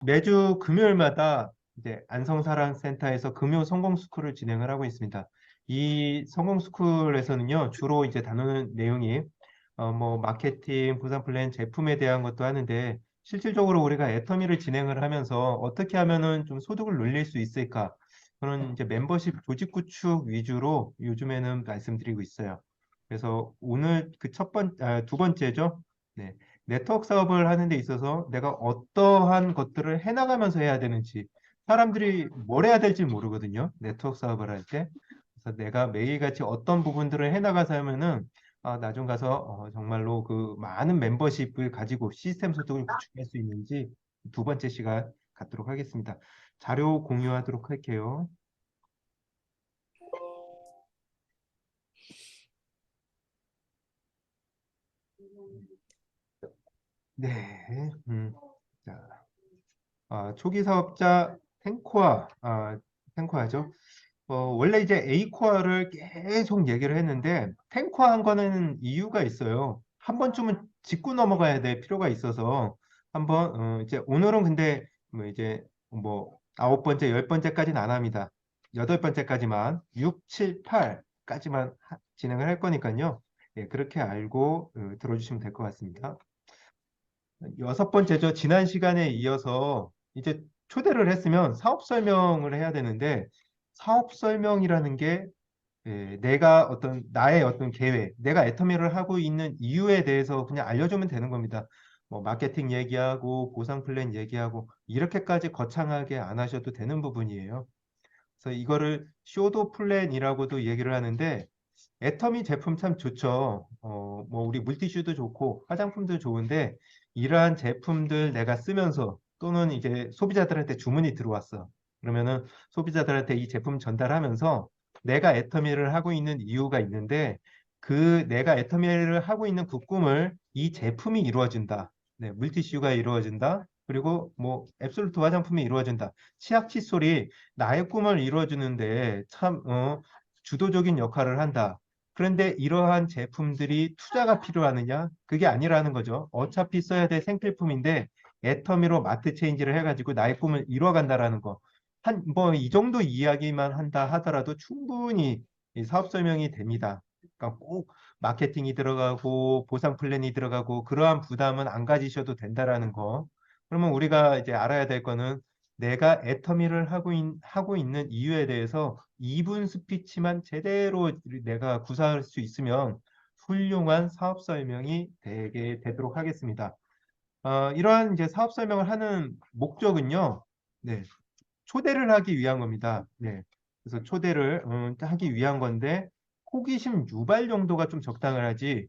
매주 금요일마다 이제 안성사랑센터에서 금요 성공스쿨을 진행을 하고 있습니다. 이 성공스쿨에서는요, 주로 이제 다루는 내용이 뭐 마케팅, 부산 플랜, 제품에 대한 것도 하는데 실질적으로 우리가 애터미를 진행을 하면서 어떻게 하면은 좀 소득을 늘릴 수 있을까? 그런 이제 멤버십 조직 구축 위주로 요즘에는 말씀드리고 있어요. 그래서 오늘 그 두 번째죠. 네. 네트워크 사업을 하는 데 있어서 내가 어떠한 것들을 해나가면서 해야 되는지 사람들이 뭘 해야 될지 모르거든요. 네트워크 사업을 할 때. 그래서 내가 매일같이 어떤 부분들을 해나가서 하면은 나중 가서 정말로 그 많은 멤버십을 가지고 시스템 소득을 구축할 수 있는지 두 번째 시간 갖도록 하겠습니다. 자료 공유하도록 할게요. 네. 자, 초기 사업자 탱코아죠. 원래 이제 A코어를 계속 얘기를 했는데 탱코어 한 거는 이유가 있어요. 한 번쯤은 짚고 넘어가야 될 필요가 있어서 한번 이제 오늘은 근데 뭐 이제 뭐 아홉 번째, 열 번째까지는 안 합니다. 여덟 번째까지만 6, 7, 8까지만 진행을 할 거니까요. 예, 그렇게 알고 들어주시면 될 것 같습니다. 여섯 번째죠. 지난 시간에 이어서 이제 초대를 했으면 사업 설명을 해야 되는데 사업 설명이라는 게 내가 어떤 나의 어떤 계획, 내가 애터미를 하고 있는 이유에 대해서 그냥 알려주면 되는 겁니다. 뭐 마케팅 얘기하고 보상 플랜 얘기하고 이렇게까지 거창하게 안 하셔도 되는 부분이에요. 그래서 이거를 쇼도 플랜이라고도 얘기를 하는데 애터미 제품 참 좋죠. 뭐 우리 물티슈도 좋고 화장품도 좋은데 이러한 제품들 내가 쓰면서 또는 이제 소비자들한테 주문이 들어왔어. 그러면은 소비자들한테 이 제품 전달하면서 내가 애터미를 하고 있는 이유가 있는데 그 내가 애터미를 하고 있는 그 꿈을 이 제품이 이루어진다. 네, 물티슈가 이루어진다. 그리고 뭐 앱솔루트 화장품이 이루어진다. 치약 칫솔이 나의 꿈을 이루어주는데 참 주도적인 역할을 한다. 그런데 이러한 제품들이 투자가 필요하느냐? 그게 아니라는 거죠. 어차피 써야 될 생필품인데 애터미로 마트 체인지를 해가지고 나의 꿈을 이뤄간다라는 거. 뭐 이 정도 이야기만 한다 하더라도 충분히 이 사업 설명이 됩니다. 그러니까 꼭 마케팅이 들어가고 보상 플랜이 들어가고 그러한 부담은 안 가지셔도 된다라는 거. 그러면 우리가 이제 알아야 될 거는 내가 애터미를 하고 있는 이유에 대해서 2분 스피치만 제대로 내가 구사할 수 있으면 훌륭한 사업 설명이 되도록 하겠습니다. 이러한 이제 사업 설명을 하는 목적은요, 네, 초대를 하기 위한 겁니다. 네, 그래서 초대를 하기 위한 건데 호기심 유발 정도가 좀 적당을 하지.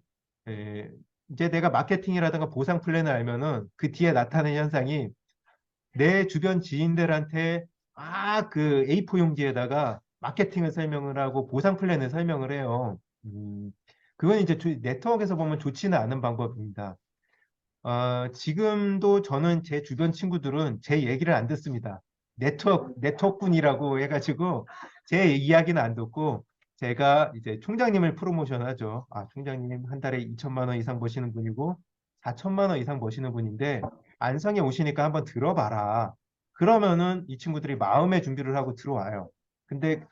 에, 이제 내가 마케팅이라든가 보상 플랜을 알면은 그 뒤에 나타나는 현상이 내 주변 지인들한테 그 A4 용지에다가 마케팅을 설명을 하고 보상 플랜을 설명을 해요. 그건 이제 네트워크에서 보면 좋지는 않은 방법입니다. 지금도 저는 제 주변 친구들은 제 얘기를 안 듣습니다. 네트워크꾼이라고 해가지고 제 이야기는 안 듣고 제가 이제 총장님을 프로모션 하죠. 총장님 한 달에 2천만 원 이상 버시는 분이고 4천만 원 이상 버시는 분인데 안성에 오시니까 한번 들어봐라. 그러면은 이 친구들이 마음의 준비를 하고 들어와요. 근데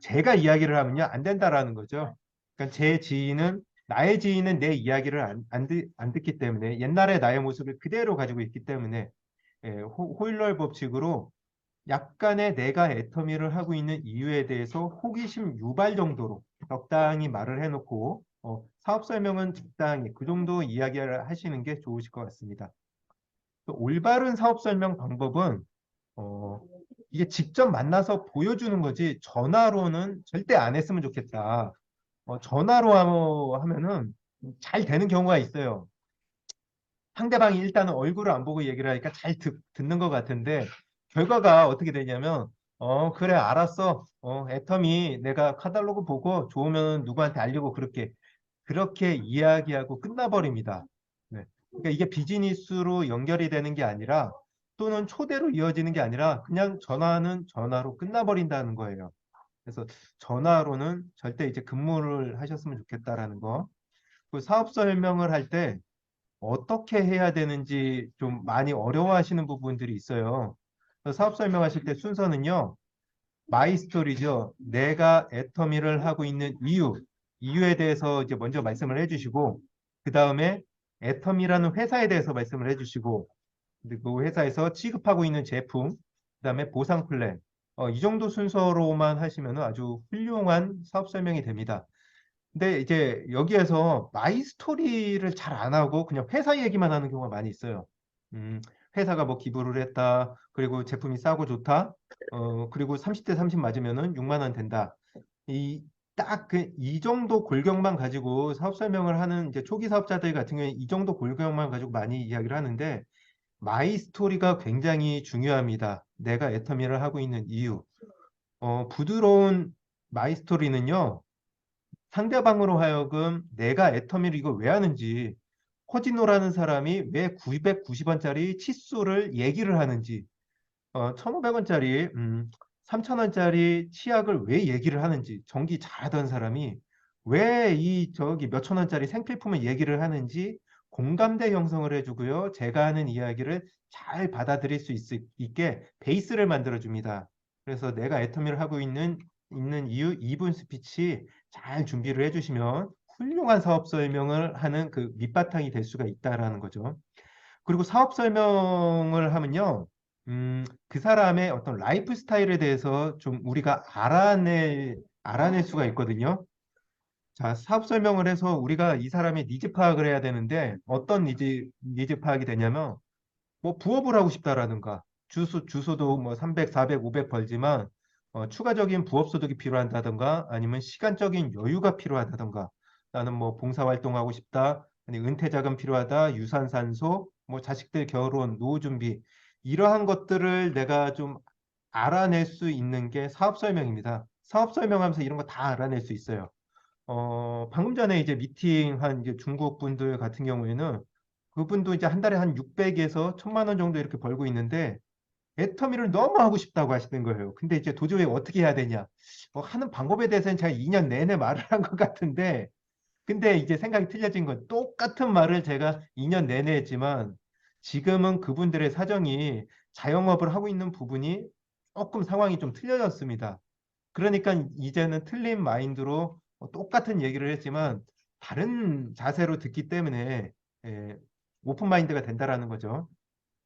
제가 이야기를 하면요 안 된다라는 거죠. 그러니까 제 지인은 나의 지인은 내 이야기를 안 듣기 때문에 옛날의 나의 모습을 그대로 가지고 있기 때문에 호일러 법칙으로 약간의 내가 애터미를 하고 있는 이유에 대해서 호기심 유발 정도로 적당히 말을 해놓고 사업 설명은 적당히 그 정도 이야기를 하시는 게 좋으실 것 같습니다. 또 올바른 사업 설명 방법은 어, 이게 직접 만나서 보여주는 거지 전화로는 절대 안 했으면 좋겠다. 전화로 하면은 잘 되는 경우가 있어요. 상대방이 일단은 얼굴을 안 보고 얘기를 하니까 잘 듣는 것 같은데 결과가 어떻게 되냐면 그래 알았어 애텀이 내가 카탈로그 보고 좋으면 누구한테 알리고 그렇게 이야기하고 끝나버립니다. 네. 그러니까 이게 비즈니스로 연결이 되는 게 아니라 또는 초대로 이어지는 게 아니라 그냥 전화는 전화로 끝나버린다는 거예요. 그래서 전화로는 절대 이제 근무를 하셨으면 좋겠다라는 거. 그 사업 설명을 할때 어떻게 해야 되는지 좀 많이 어려워하시는 부분들이 있어요. 그래서 사업 설명하실 때 순서는요. 마이 스토리죠. 내가 애터미를 하고 있는 이유에 대해서 이제 먼저 말씀을 해주시고, 그 다음에 애터미라는 회사에 대해서 말씀을 해주시고, 그리고 회사에서 취급하고 있는 제품, 그다음에 보상 플랜. 이 정도 순서로만 하시면 아주 훌륭한 사업 설명이 됩니다. 근데 이제 여기에서 마이 스토리를 잘 안 하고 그냥 회사 얘기만 하는 경우가 많이 있어요. 음, 회사가 뭐 기부를 했다. 그리고 제품이 싸고 좋다. 그리고 30대 30 맞으면은 6만 원 된다. 이 딱 이 정도 골격만 가지고 사업 설명을 하는 이제 초기 사업자들 같은 경우에 이 정도 골격만 가지고 많이 이야기를 하는데 마이 스토리가 굉장히 중요합니다. 내가 애터미를 하고 있는 이유. 부드러운 마이 스토리는요, 상대방으로 하여금 내가 애터미를 이거 왜 하는지, 허진호라는 사람이 왜 990원짜리 칫솔을 얘기를 하는지, 1,500원짜리, 3,000원짜리 치약을 왜 얘기를 하는지, 전기 잘하던 사람이 왜 저기 몇천 원짜리 생필품을 얘기를 하는지 공감대 형성을 해주고요. 제가 하는 이야기를 잘 받아들일 수 있게 베이스를 만들어줍니다. 그래서 내가 애터미를 하고 있는 이유 2분 스피치 잘 준비를 해주시면 훌륭한 사업 설명을 하는 그 밑바탕이 될 수가 있다라는 거죠. 그리고 사업 설명을 하면요, 그 사람의 어떤 라이프 스타일에 대해서 좀 우리가 알아낼 수가 있거든요. 자, 사업 설명을 해서 우리가 이 사람의 니즈 파악을 해야 되는데 어떤 니즈 파악이 되냐면 뭐 부업을 하고 싶다라든가 주소도 뭐 300, 400, 500 벌지만 추가적인 부업 소득이 필요하다든가 아니면 시간적인 여유가 필요하다든가 나는 뭐 봉사활동하고 싶다 아니 은퇴 자금 필요하다 유산산소 뭐 자식들 결혼 노후 준비 이러한 것들을 내가 좀 알아낼 수 있는 게 사업 설명입니다. 사업 설명하면서 이런 거 다 알아낼 수 있어요. 방금 전에 이제 미팅한 이제 중국 분들 같은 경우에는 그분도 이제 한 달에 한 600에서 1,000만 원 정도 이렇게 벌고 있는데 애터미를 너무 하고 싶다고 하시는 거예요. 근데 이제 도저히 어떻게 해야 되냐? 하는 방법에 대해서는 제가 2년 내내 말을 한 것 같은데 근데 이제 생각이 틀려진 건 똑같은 말을 제가 2년 내내 했지만 지금은 그분들의 사정이 자영업을 하고 있는 부분이 조금 상황이 좀 틀려졌습니다. 그러니까 이제는 틀린 마인드로 똑같은 얘기를 했지만 다른 자세로 듣기 때문에 예, 오픈 마인드가 된다라는 거죠.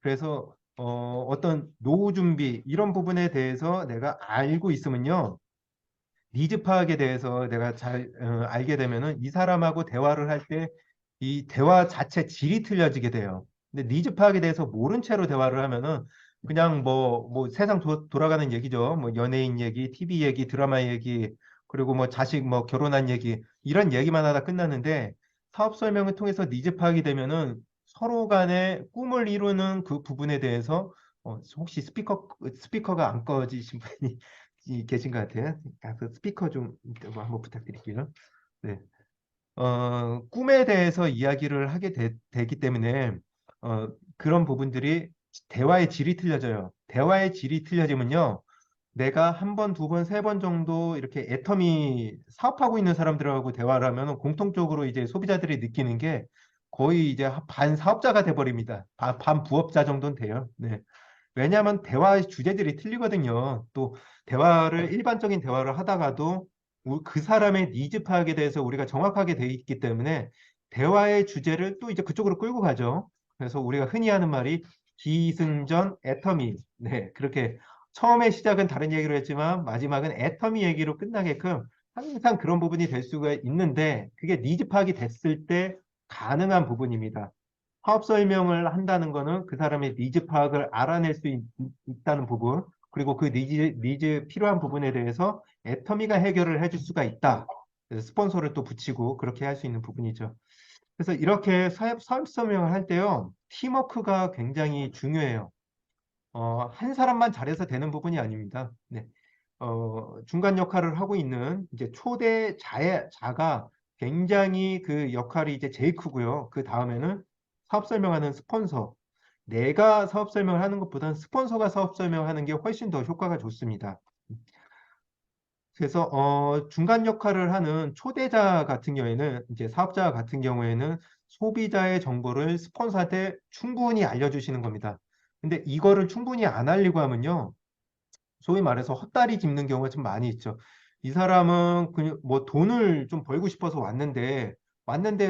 그래서 어떤 노후 준비 이런 부분에 대해서 내가 알고 있으면요. 니즈 파악에 대해서 내가 잘 알게 되면은 이 사람하고 대화를 할 때 이 대화 자체 질이 틀려지게 돼요. 근데 니즈 파악에 대해서 모른 채로 대화를 하면은 그냥 뭐 세상 돌아가는 얘기죠. 뭐 연예인 얘기, TV 얘기, 드라마 얘기, 그리고 뭐 자식 뭐 결혼한 얘기 이런 얘기만 하다 끝났는데 사업 설명을 통해서 니즈 파악이 되면은 서로 간에 꿈을 이루는 그 부분에 대해서 혹시 스피커가 안 꺼지신 분이 계신 것 같아요. 그 스피커 좀 한번 부탁드릴게요. 네. 꿈에 대해서 이야기를 하게 되기 때문에 그런 부분들이 대화의 질이 틀려져요. 대화의 질이 틀려지면요. 내가 한 번, 두 번, 세 번 정도 이렇게 애터미 사업하고 있는 사람들하고 대화를 하면 공통적으로 이제 소비자들이 느끼는 게 거의 이제 반 사업자가 돼버립니다. 반 부업자 정도는 돼요. 네. 왜냐하면 대화의 주제들이 틀리거든요. 또 일반적인 대화를 하다가도 그 사람의 니즈 파악에 대해서 우리가 정확하게 돼 있기 때문에 대화의 주제를 또 이제 그쪽으로 끌고 가죠. 그래서 우리가 흔히 하는 말이 기승전 애터미. 네, 그렇게 처음에 시작은 다른 얘기로 했지만 마지막은 애터미 얘기로 끝나게끔 항상 그런 부분이 될 수가 있는데 그게 니즈 파악이 됐을 때 가능한 부분입니다. 사업 설명을 한다는 거는 그 사람의 니즈 파악을 알아낼 수 다는 부분, 그리고 그 니즈 필요한 부분에 대해서 애터미가 해결을 해줄 수가 있다. 그래서 스폰서를 또 붙이고 그렇게 할 수 있는 부분이죠. 그래서 이렇게 사업 설명을 할 때요, 팀워크가 굉장히 중요해요. 한 사람만 잘해서 되는 부분이 아닙니다. 네. 중간 역할을 하고 있는 이제 자가 굉장히 그 역할이 이제 제일 크고요. 그 다음에는 사업 설명하는 스폰서. 내가 사업 설명을 하는 것보다는 스폰서가 사업 설명을 하는 게 훨씬 더 효과가 좋습니다. 그래서 중간 역할을 하는 초대자 같은 경우에는 이제 사업자 같은 경우에는 소비자의 정보를 스폰서한테 충분히 알려주시는 겁니다. 근데 이거를 충분히 안 알리고 하면요. 소위 말해서 헛다리 짚는 경우가 좀 많이 있죠. 이 사람은 그냥 뭐 돈을 좀 벌고 싶어서 왔는데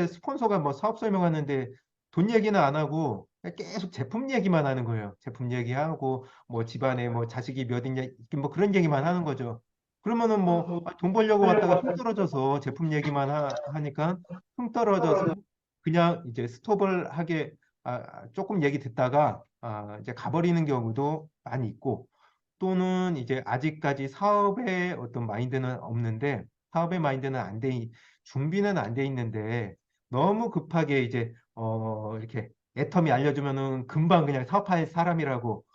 스폰서가 뭐 사업 설명하는데 돈 얘기는 안 하고 그냥 계속 제품 얘기만 하는 거예요. 제품 얘기하고 뭐 집안에 뭐 자식이 몇 있냐 뭐 그런 얘기만 하는 거죠. 그러면은 뭐 돈 벌려고 왔다가 흥 떨어져서 제품 얘기만 하니까 흥 떨어져서 그냥 이제 스톱을 하게 조금 얘기 듣다가 이제 가버리는 경우도 많이 있고 또는 이제 아직까지 사업의 어떤 마인드는 없는데 사업의 마인드는 준비는 안 돼 있는데 너무 급하게 이제 이렇게 애터미 알려주면은 금방 그냥 사업할 사람이라고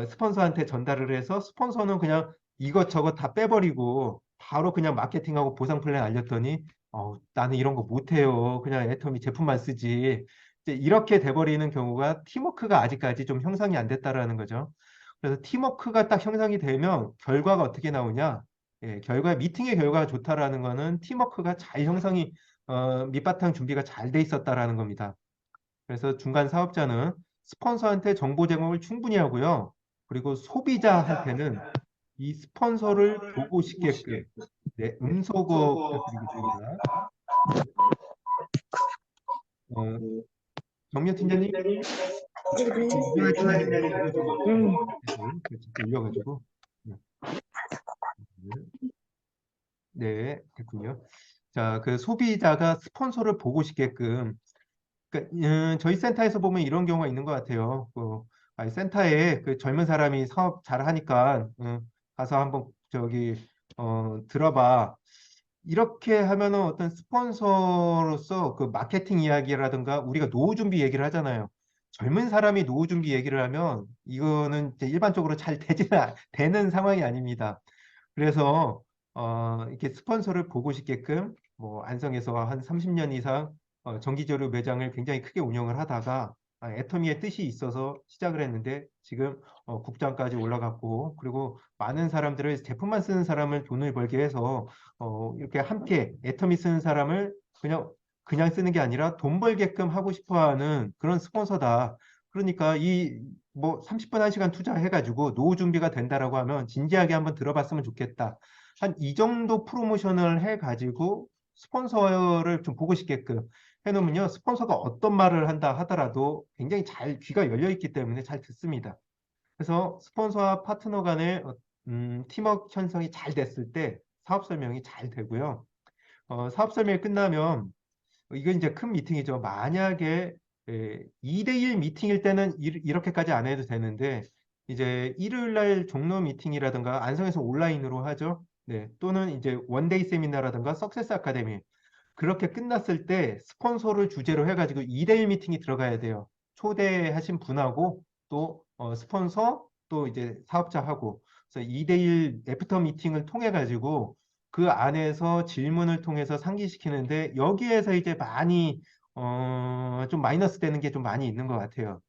스폰서한테 전달을 해서 스폰서는 그냥 이것저것 다 빼버리고 바로 그냥 마케팅하고 보상 플랜 알렸더니 나는 이런 거 못해요. 그냥 애터미 제품만 쓰지. 이제 이렇게 돼버리는 경우가 팀워크가 아직까지 좀 형성이 안 됐다라는 거죠. 그래서 팀워크가 딱 형성이 되면 결과가 어떻게 나오냐? 예, 미팅의 결과가 좋다라는 거는 팀워크가 잘 형성이 밑바탕 준비가 잘 돼 있었다라는 겁니다. 그래서 중간 사업자는 스폰서한테 정보 제공을 충분히 하고요. 그리고 소비자한테는 이 스폰서를 보고 싶게끔 네, 음소거 부탁드리겠습니다. 어, 정면 팀장님, 이전할 때는 좀 올려주고, 좀 올려가지고. 네, 네, 됐군요. 자, 그 소비자가 스폰서를 보고 싶게끔 저희 센터에서 보면 이런 경우가 있는 것 같아요. 센터에 그 젊은 사람이 사업 잘 하니까 가서 한번 저기 들어봐. 이렇게 하면은 어떤 스폰서로서 그 마케팅 이야기라든가 우리가 노후 준비 얘기를 하잖아요. 젊은 사람이 노후 준비 얘기를 하면 이거는 이제 일반적으로 잘 되는 상황이 아닙니다. 그래서 이렇게 스폰서를 보고 싶게끔 뭐 안성에서 한 30년 이상 정기저류 매장을 굉장히 크게 운영을 하다가 애터미의 뜻이 있어서 시작을 했는데 지금 국장까지 올라갔고 그리고 많은 사람들을 제품만 쓰는 사람을 돈을 벌게 해서 이렇게 함께 애터미 쓰는 사람을 그냥 쓰는 게 아니라 돈 벌게끔 하고 싶어하는 그런 스폰서다. 그러니까 이 뭐 30분 1시간 투자해가지고 노후 준비가 된다라고 하면 진지하게 한번 들어봤으면 좋겠다. 한 이 정도 프로모션을 해가지고 스폰서를 좀 보고 싶게끔 해놓으면요. 스폰서가 어떤 말을 한다 하더라도 굉장히 잘 귀가 열려 있기 때문에 잘 듣습니다. 그래서 스폰서와 파트너 간의 팀워크 형성이 잘 됐을 때 사업 설명이 잘 되고요. 사업 설명이 끝나면 이건 이제 큰 미팅이죠. 만약에 2대1 미팅일 때는 이렇게까지 안 해도 되는데 이제 일요일 날 종로 미팅이라든가 안성에서 온라인으로 하죠. 네. 또는 이제 원데이 세미나라든가 석세스 아카데미 그렇게 끝났을 때 스폰서를 주제로 해가지고 2대1 미팅이 들어가야 돼요. 초대하신 분하고 또 스폰서 또 이제 사업자하고 그래서 2대1 애프터 미팅을 통해 가지고 그 안에서 질문을 통해서 상기시키는데 여기에서 이제 많이 좀 마이너스 되는 게 좀 많이 있는 것 같아요.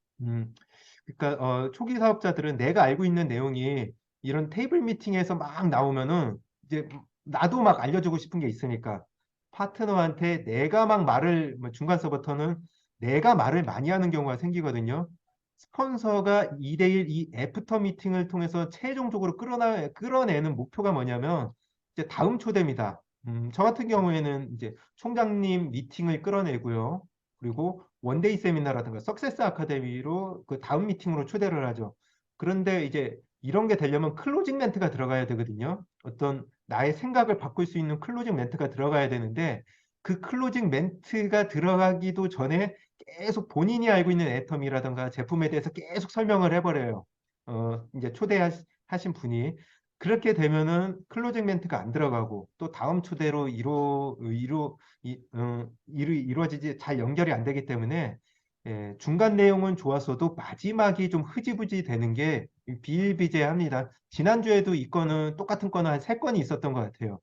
그러니까 초기 사업자들은 내가 알고 있는 내용이 이런 테이블 미팅에서 막 나오면은 이제 나도 막 알려주고 싶은 게 있으니까 파트너한테 내가 막 말을 뭐 중간 서부터는 내가 말을 많이 하는 경우가 생기거든요. 스폰서가 2대1 이 애프터 미팅을 통해서 최종적으로 끌어내는 목표가 뭐냐면 이제 다음 초대입니다. 저 같은 경우에는 이제 총장님 미팅을 끌어내고요. 그리고 원데이 세미나라든가 석세스 아카데미로 그 다음 미팅으로 초대를 하죠. 그런데 이제 이런 게 되려면 클로징 멘트가 들어가야 되거든요. 어떤 나의 생각을 바꿀 수 있는 클로징 멘트가 들어가야 되는데 그 클로징 멘트가 들어가기도 전에 계속 본인이 알고 있는 애텀이라든가 제품에 대해서 계속 설명을 해버려요. 이제 초대하신 분이. 그렇게 되면은 클로징 멘트가 안 들어가고 또 다음 초대로 이루어지지 잘 연결이 안 되기 때문에 중간 내용은 좋았어도 마지막이 좀 흐지부지 되는 게 비일비재합니다. 지난주에도 이 건은 똑같은 건은 한 세 건이 있었던 것 같아요.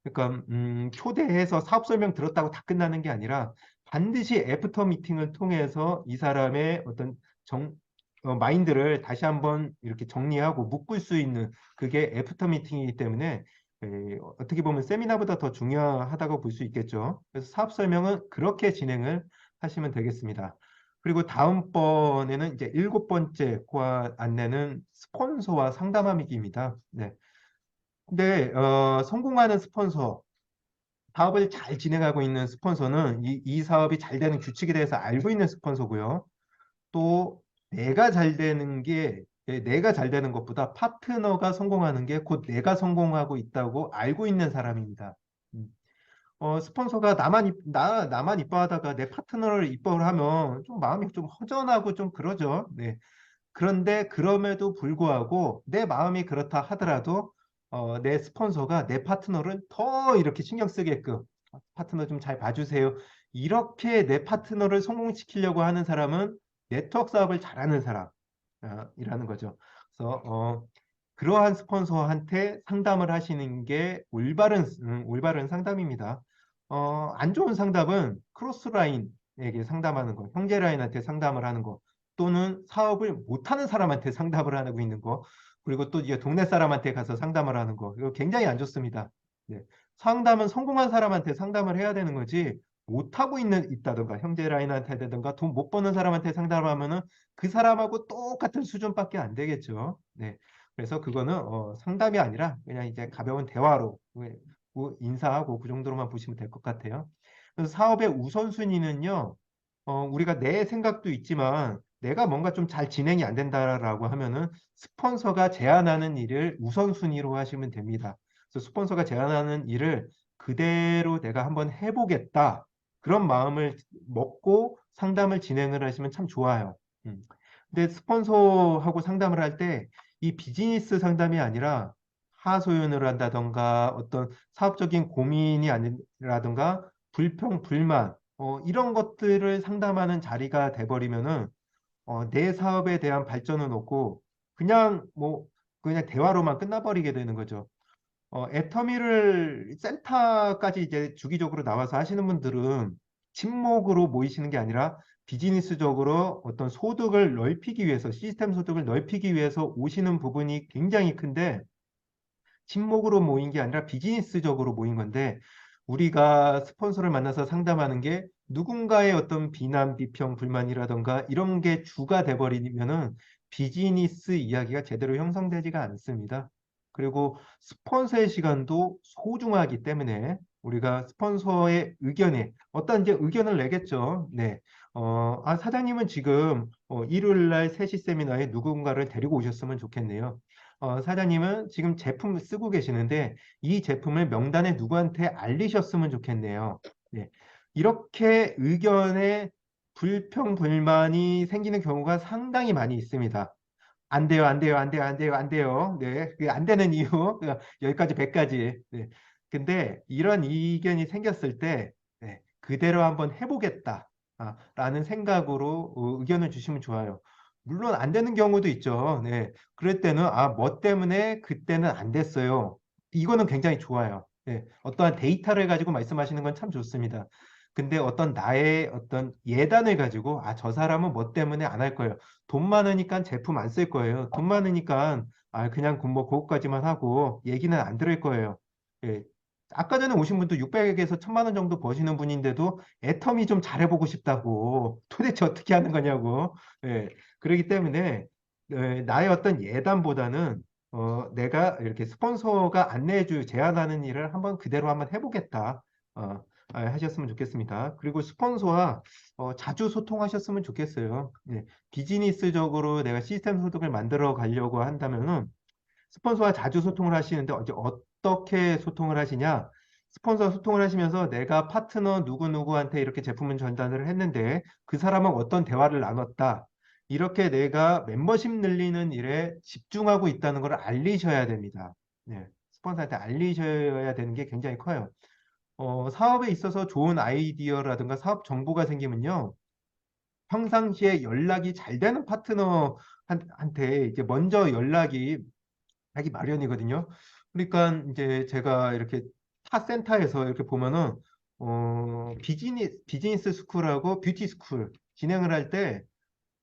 그러니까 초대해서 사업 설명 들었다고 다 끝나는 게 아니라 반드시 애프터 미팅을 통해서 이 사람의 어떤 마인드를 다시 한번 이렇게 정리하고 묶을 수 있는 그게 애프터 미팅이기 때문에 어떻게 보면 세미나보다 더 중요하다고 볼 수 있겠죠. 그래서 사업 설명은 그렇게 진행을 하시면 되겠습니다. 그리고 다음번에는 이제 7번째 코아 안내는 스폰서와 상담하기입니다. 네. 근데 성공하는 스폰서, 사업을 잘 진행하고 있는 스폰서는 이 사업이 잘 되는 규칙에 대해서 알고 있는 스폰서고요. 또 내가 잘 되는 것보다 파트너가 성공하는 게 곧 내가 성공하고 있다고 알고 있는 사람입니다. 음. 스폰서가 나만 이뻐하다가 내 파트너를 이뻐를 하면 좀 마음이 좀 허전하고 좀 그러죠. 네. 그런데 그럼에도 불구하고 내 마음이 그렇다 하더라도 내 스폰서가 내 파트너를 더 이렇게 신경 쓰게끔 파트너 좀 잘 봐주세요. 이렇게 내 파트너를 성공시키려고 하는 사람은 네트워크 사업을 잘하는 사람이라는 거죠. 그래서 그러한 스폰서한테 상담을 하시는 게 올바른 상담입니다. 안 좋은 상담은 크로스라인에게 상담하는 거, 형제라인한테 상담을 하는 거, 또는 사업을 못하는 사람한테 상담을 하고 있는 거, 그리고 또 이제 동네 사람한테 가서 상담을 하는 거, 이거 굉장히 안 좋습니다. 네. 상담은 성공한 사람한테 상담을 해야 되는 거지, 못하고 있다든가, 형제 라인한테든가, 돈 못 버는 사람한테 상담하면은 그 사람하고 똑같은 수준밖에 안 되겠죠. 네. 그래서 그거는 상담이 아니라 그냥 이제 가벼운 대화로 인사하고 그 정도로만 보시면 될 것 같아요. 그래서 사업의 우선순위는요, 우리가 내 생각도 있지만 내가 뭔가 좀 잘 진행이 안 된다라고 하면은 스폰서가 제안하는 일을 우선순위로 하시면 됩니다. 그래서 스폰서가 제안하는 일을 그대로 내가 한번 해보겠다. 그런 마음을 먹고 상담을 진행을 하시면 참 좋아요. 음. 근데 스폰서하고 상담을 할 때 이 비즈니스 상담이 아니라 하소연을 한다던가 어떤 사업적인 고민이 아니라던가 불평, 불만, 이런 것들을 상담하는 자리가 돼버리면은 내 사업에 대한 발전은 없고 그냥 대화로만 끝나버리게 되는 거죠. 애터미를 센터까지 이제 주기적으로 나와서 하시는 분들은 친목으로 모이시는 게 아니라 비즈니스적으로 어떤 소득을 넓히기 위해서, 시스템 소득을 넓히기 위해서 오시는 부분이 굉장히 큰데, 친목으로 모인 게 아니라 비즈니스적으로 모인 건데, 우리가 스폰서를 만나서 상담하는 게 누군가의 어떤 비난, 비평, 불만이라던가 이런 게 주가 돼버리면은 비즈니스 이야기가 제대로 형성되지가 않습니다. 그리고 스폰서의 시간도 소중하기 때문에 우리가 스폰서의 의견에 어떤 이제 의견을 내겠죠. 네. 사장님은 지금 일요일 날 3시 세미나에 누군가를 데리고 오셨으면 좋겠네요. 사장님은 지금 제품 쓰고 계시는데 이 제품을 명단에 누구한테 알리셨으면 좋겠네요. 네. 이렇게 의견에 불평, 불만이 생기는 경우가 상당히 많이 있습니다. 안 돼요, 안 돼요, 안 돼요, 안 돼요, 안 돼요. 네. 그 안 되는 이유, 10가지, 100가지. 네. 근데 이런 이견이 생겼을 때, 네, 그대로 한번 해보겠다. 라는 생각으로 의견을 주시면 좋아요. 물론 안 되는 경우도 있죠. 네. 그럴 때는, 뭐 때문에 그때는 안 됐어요. 이거는 굉장히 좋아요. 네. 어떠한 데이터를 가지고 말씀하시는 건 참 좋습니다. 근데 어떤 나의 어떤 예단을 가지고, 저 사람은 뭐 때문에 안 할 거예요. 돈 많으니까 제품 안 쓸 거예요. 돈 많으니까 그냥 뭐 그것까지만 하고 얘기는 안 들을 거예요. 예. 아까 전에 오신 분도 600에서 1000만 원 정도 버시는 분인데도 애터미 좀 잘해보고 싶다고 도대체 어떻게 하는 거냐고. 예. 그렇기 때문에 나의 어떤 예단보다는 내가 이렇게 스폰서가 안내해줄 제안하는 일을 그대로 한번 해보겠다. 어, 하셨으면 좋겠습니다. 그리고 스폰서와 자주 소통하셨으면 좋겠어요. 예. 비즈니스적으로 내가 시스템 소득을 만들어 가려고 한다면은 스폰서와 자주 소통을 하시는데 어떻게 소통을 하시냐? 스폰서 소통을 하시면서 내가 파트너 누구누구한테 이렇게 제품을 전달을 했는데 그 사람은 어떤 대화를 나눴다. 이렇게 내가 멤버십 늘리는 일에 집중하고 있다는 걸 알리셔야 됩니다. 네. 스폰서한테 알리셔야 되는 게 굉장히 커요. 사업에 있어서 좋은 아이디어라든가 사업 정보가 생기면요. 평상시에 연락이 잘 되는 파트너한테 이제 먼저 연락이 하기 마련이거든요. 그러니까 이제 제가 이렇게 타 센터에서 이렇게 보면은 비즈니스 스쿨하고 뷰티 스쿨 진행을 할 때,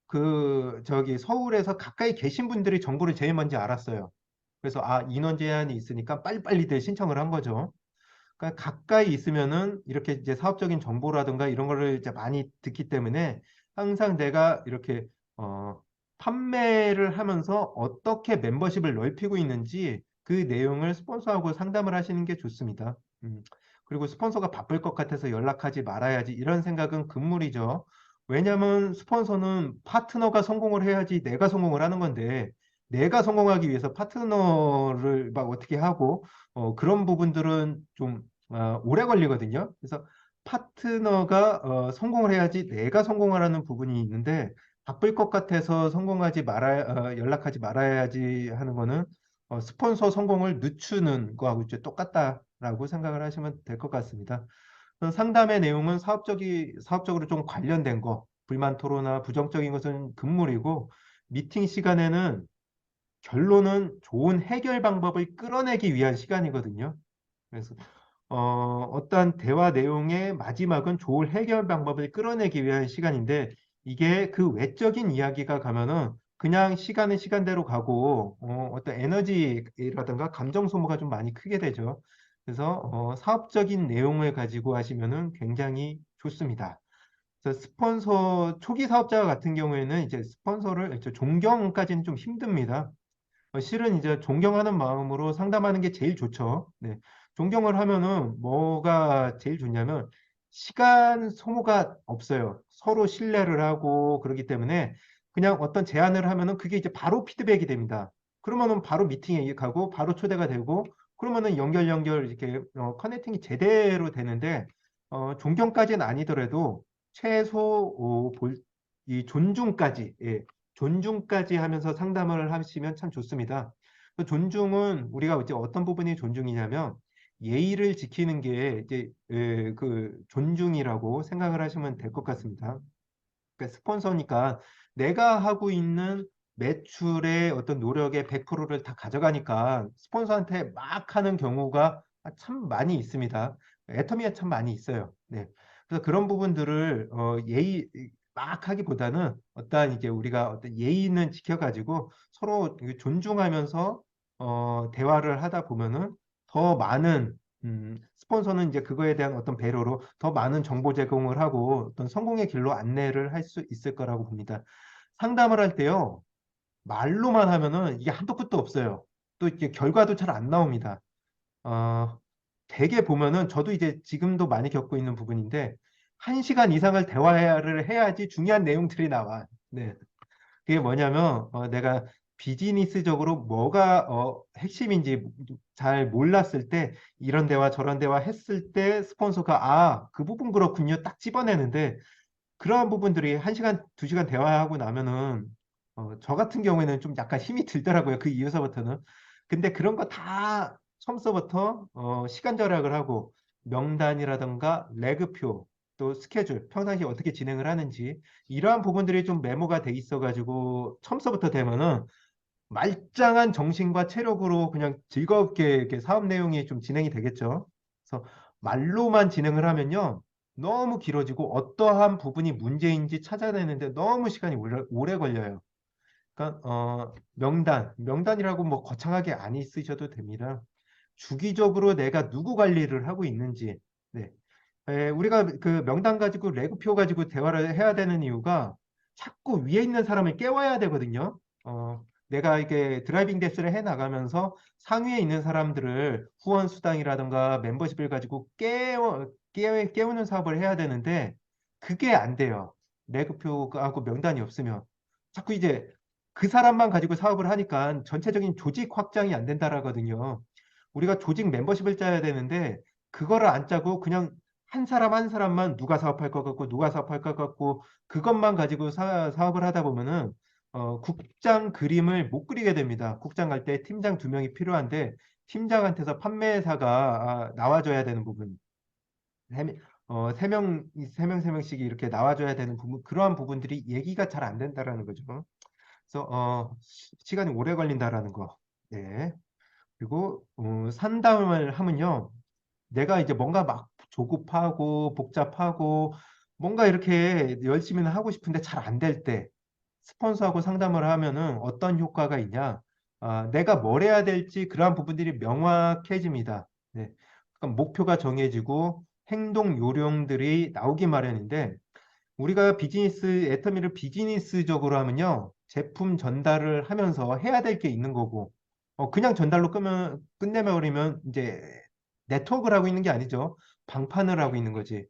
그 저기 서울에서 가까이 계신 분들이 정보를 제일 먼저 알았어요. 그래서 인원 제한이 있으니까 빨리빨리들 신청을 한 거죠. 그러니까 가까이 있으면은 이렇게 이제 사업적인 정보라든가 이런 거를 이제 많이 듣기 때문에 항상 내가 이렇게 어, 판매를 하면서 어떻게 멤버십을 넓히고 있는지 그 내용을 스폰서하고 상담을 하시는 게 좋습니다. 그리고 스폰서가 바쁠 것 같아서 연락하지 말아야지 이런 생각은 금물이죠. 왜냐하면 스폰서는 파트너가 성공을 해야지 내가 성공을 하는 건데 내가 성공하기 위해서 파트너를 막 어떻게 하고 그런 부분들은 좀 오래 걸리거든요. 그래서 파트너가 성공을 해야지 내가 성공을 하는 부분이 있는데 바쁠 것 같아서 연락하지 말아야지 하는 거는 스폰서 성공을 늦추는 거하고 이제 똑같다라고 생각을 하시면 될 것 같습니다. 상담의 내용은 사업적으로 좀 관련된 거, 불만 토로나 부정적인 것은 금물이고 미팅 시간에는 결론은 좋은 해결 방법을 끌어내기 위한 시간이거든요. 그래서 어떠한 대화 내용의 마지막은 좋은 해결 방법을 끌어내기 위한 시간인데 이게 그 외적인 이야기가 가면은 그냥 시간은 시간대로 가고 어떤 에너지라든가 감정 소모가 좀 많이 크게 되죠. 그래서 사업적인 내용을 가지고 하시면은 굉장히 좋습니다. 그래서 스폰서 초기 사업자 같은 경우에는 이제 스폰서를 존경까지는 좀 힘듭니다. 실은 이제 존경하는 마음으로 상담하는 게 제일 좋죠. 네. 존경을 하면은 뭐가 제일 좋냐면 시간 소모가 없어요. 서로 신뢰를 하고 그러기 때문에 그냥 어떤 제안을 하면은 그게 이제 바로 피드백이 됩니다. 그러면은 바로 미팅에 가고 바로 초대가 되고 그러면은 연결 이렇게 커넥팅이 제대로 되는데 존경까지는 아니더라도 최소 이 존중까지 예, 존중까지 하면서 상담을 하시면 참 좋습니다. 그 존중은 우리가 이제 어떤 부분이 존중이냐면 예의를 지키는 게 이제 그 존중이라고 생각을 하시면 될 것 같습니다. 그러니까 스폰서니까 내가 하고 있는 매출의 어떤 노력의 100%를 다 가져가니까 스폰서한테 막 하는 경우가 참 많이 있습니다. 애터미가 참 많이 있어요. 네. 그래서 그런 부분들을 예의 막 하기보다는 어떠한 이제 우리가 어떤 예의는 지켜가지고 서로 존중하면서 대화를 하다 보면은 더 많은 스폰서는 이제 그거에 대한 어떤 배려로 더 많은 정보 제공을 하고 어떤 성공의 길로 안내를 할 수 있을 거라고 봅니다. 상담을 할 때요, 말로만 하면은 이게 한도 끝도 없어요. 또 이게 결과도 잘 안 나옵니다. 어, 대개 보면은 저도 이제 지금도 많이 겪고 있는 부분인데, 1시간 이상을 대화를 해야지 중요한 내용들이 나와. 네. 그게 뭐냐면 내가 비즈니스적으로 뭐가 핵심인지 잘 몰랐을 때 이런 대화 저런 대화 했을 때 스폰서가 그 부분 그렇군요 딱 집어내는데 그러한 부분들이 1시간 2시간 대화하고 나면은 저 같은 경우에는 좀 약간 힘이 들더라고요 그 이후서부터는. 근데 그런 거 다 처음서부터 시간 절약을 하고 명단이라던가 레그표 또 스케줄 평상시 어떻게 진행을 하는지 이러한 부분들이 좀 메모가 돼 있어가지고 처음서부터 되면은 말짱한 정신과 체력으로 그냥 즐겁게 이렇게 사업 내용이 좀 진행이 되겠죠. 그래서 말로만 진행을 하면요. 너무 길어지고 어떠한 부분이 문제인지 찾아내는데 너무 시간이 오래 걸려요. 그러니까 명단이라고 뭐 거창하게 안 쓰셔도 됩니다. 주기적으로 내가 누구 관리를 하고 있는지. 네. 우리가 그 명단 가지고 레고표 가지고 대화를 해야 되는 이유가 자꾸 위에 있는 사람을 깨워야 되거든요. 내가 이게 드라이빙 데스를 해 나가면서 상위에 있는 사람들을 후원 수당이라든가 멤버십을 가지고 깨우는 사업을 해야 되는데 그게 안 돼요. 레고표하고 명단이 없으면 자꾸 이제 그 사람만 가지고 사업을 하니까 전체적인 조직 확장이 안 된다라거든요. 우리가 조직 멤버십을 짜야 되는데 그거를 안 짜고 그냥 한 사람 한 사람만 누가 사업할 것 같고 누가 사업할 것 같고 그것만 가지고 사업을 하다 보면은 국장 그림을 못 그리게 됩니다. 국장 갈 때 팀장 2명이 필요한데 팀장한테서 판매사가 나와줘야 되는 부분, 세 명씩 이렇게 나와줘야 되는 부분, 그러한 부분들이 얘기가 잘 안 된다라는 거죠. 그래서 시간이 오래 걸린다라는 거. 네. 그리고 상담을 하면요. 내가 이제 뭔가 막 조급하고 복잡하고 뭔가 이렇게 열심히는 하고 싶은데 잘 안 될 때 스폰서하고 상담을 하면은 어떤 효과가 있냐? 내가 뭘 해야 될지 그러한 부분들이 명확해집니다. 네. 그러니까 목표가 정해지고 행동 요령들이 나오기 마련인데 우리가 애터미를 비즈니스적으로 하면요. 제품 전달을 하면서 해야 될 게 있는 거고 그냥 전달로 끝내버리면 이제 네트워크를 하고 있는 게 아니죠. 방판을 하고 있는 거지.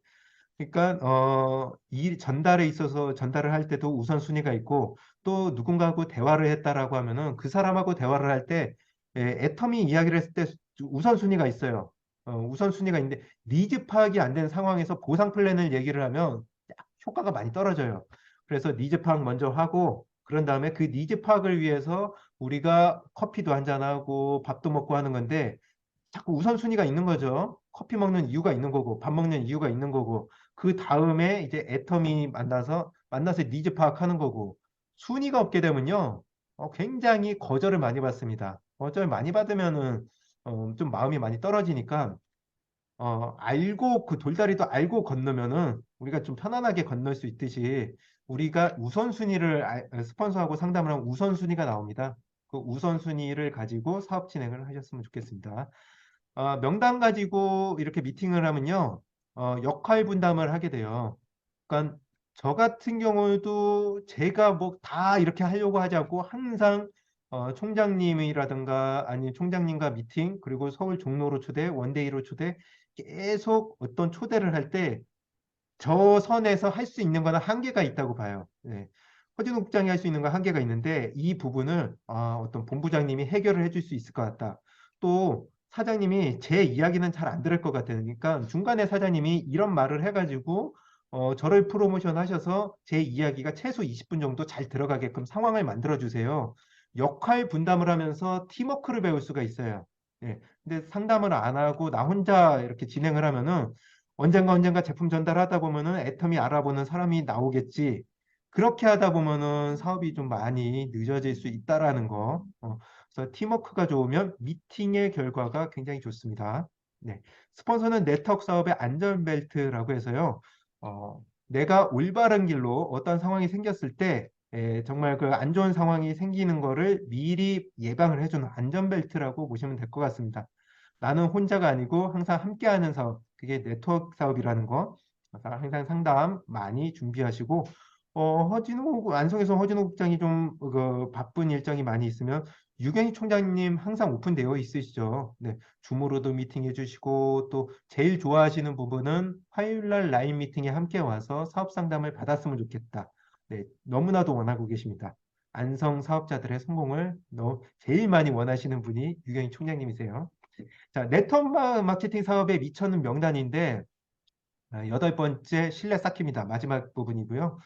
그러니까 이 전달에 있어서 전달을 할 때도 우선순위가 있고 또 누군가하고 대화를 했다라고 하면은 그 사람하고 대화를 할 때 애터미 이야기를 했을 때 우선순위가 있어요. 우선순위가 있는데 니즈 파악이 안 된 상황에서 보상 플랜을 얘기를 하면 효과가 많이 떨어져요. 그래서 니즈 파악 먼저 하고 그런 다음에 그 니즈 파악을 위해서 우리가 커피도 한잔하고 밥도 먹고 하는 건데 자꾸 우선순위가 있는 거죠. 커피 먹는 이유가 있는 거고, 밥 먹는 이유가 있는 거고, 그 다음에 이제 애텀이 만나서 니즈 파악하는 거고, 순위가 없게 되면요, 굉장히 거절을 많이 받습니다. 거절 많이 받으면은, 좀 마음이 많이 떨어지니까, 알고, 그 돌다리도 알고 건너면은, 우리가 좀 편안하게 건널 수 있듯이, 우리가 스폰서하고 상담을 하면 우선순위가 나옵니다. 그 우선순위를 가지고 사업 진행을 하셨으면 좋겠습니다. 명단 가지고 이렇게 미팅을 하면요, 역할 분담을 하게 돼요. 그러니까 저 같은 경우도 제가 뭐 다 이렇게 하려고 하지 않고 항상 총장님이라든가 아니 총장님과 미팅 그리고 서울 종로로 초대, 원데이로 초대 계속 어떤 초대를 할 때 저 선에서 할 수 있는 거는 한계가 있다고 봐요. 네. 허진호 국장이 할 수 있는 건 한계가 있는데 이 부분을 어떤 본부장님이 해결을 해줄 수 있을 것 같다. 또 사장님이 제 이야기는 잘 안 들을 것 같아요. 그러니까 중간에 사장님이 이런 말을 해가지고 저를 프로모션 하셔서 제 이야기가 최소 20분 정도 잘 들어가게끔 상황을 만들어 주세요. 역할 분담을 하면서 팀워크를 배울 수가 있어요. 예. 근데 상담을 안 하고 나 혼자 이렇게 진행을 하면은 언젠가 제품 전달하다 보면은 애텀이 알아보는 사람이 나오겠지. 그렇게 하다 보면은 사업이 좀 많이 늦어질 수 있다라는 거. 그래서 팀워크가 좋으면 미팅의 결과가 굉장히 좋습니다. 네. 스폰서는 네트워크 사업의 안전벨트라고 해서요. 내가 올바른 길로 어떤 상황이 생겼을 때 정말 그 안 좋은 상황이 생기는 거를 미리 예방을 해주는 안전벨트라고 보시면 될 것 같습니다. 나는 혼자가 아니고 항상 함께하는 사업, 그게 네트워크 사업이라는 거. 그래서 항상 상담 많이 준비하시고, 안성에서 허진호 국장이 좀 바쁜 일정이 많이 있으면 유경희 총장님 항상 오픈되어 있으시죠. 네, 줌으로도 미팅해 주시고 또 제일 좋아하시는 부분은 화요일 날 라인 미팅에 함께 와서 사업 상담을 받았으면 좋겠다. 네, 너무나도 원하고 계십니다. 안성 사업자들의 성공을 제일 많이 원하시는 분이 유경희 총장님이세요. 자, 네트워크 마케팅 사업에 미쳐는 명단인데 여덟 번째 신뢰 쌓기입니다. 마지막 부분이고요.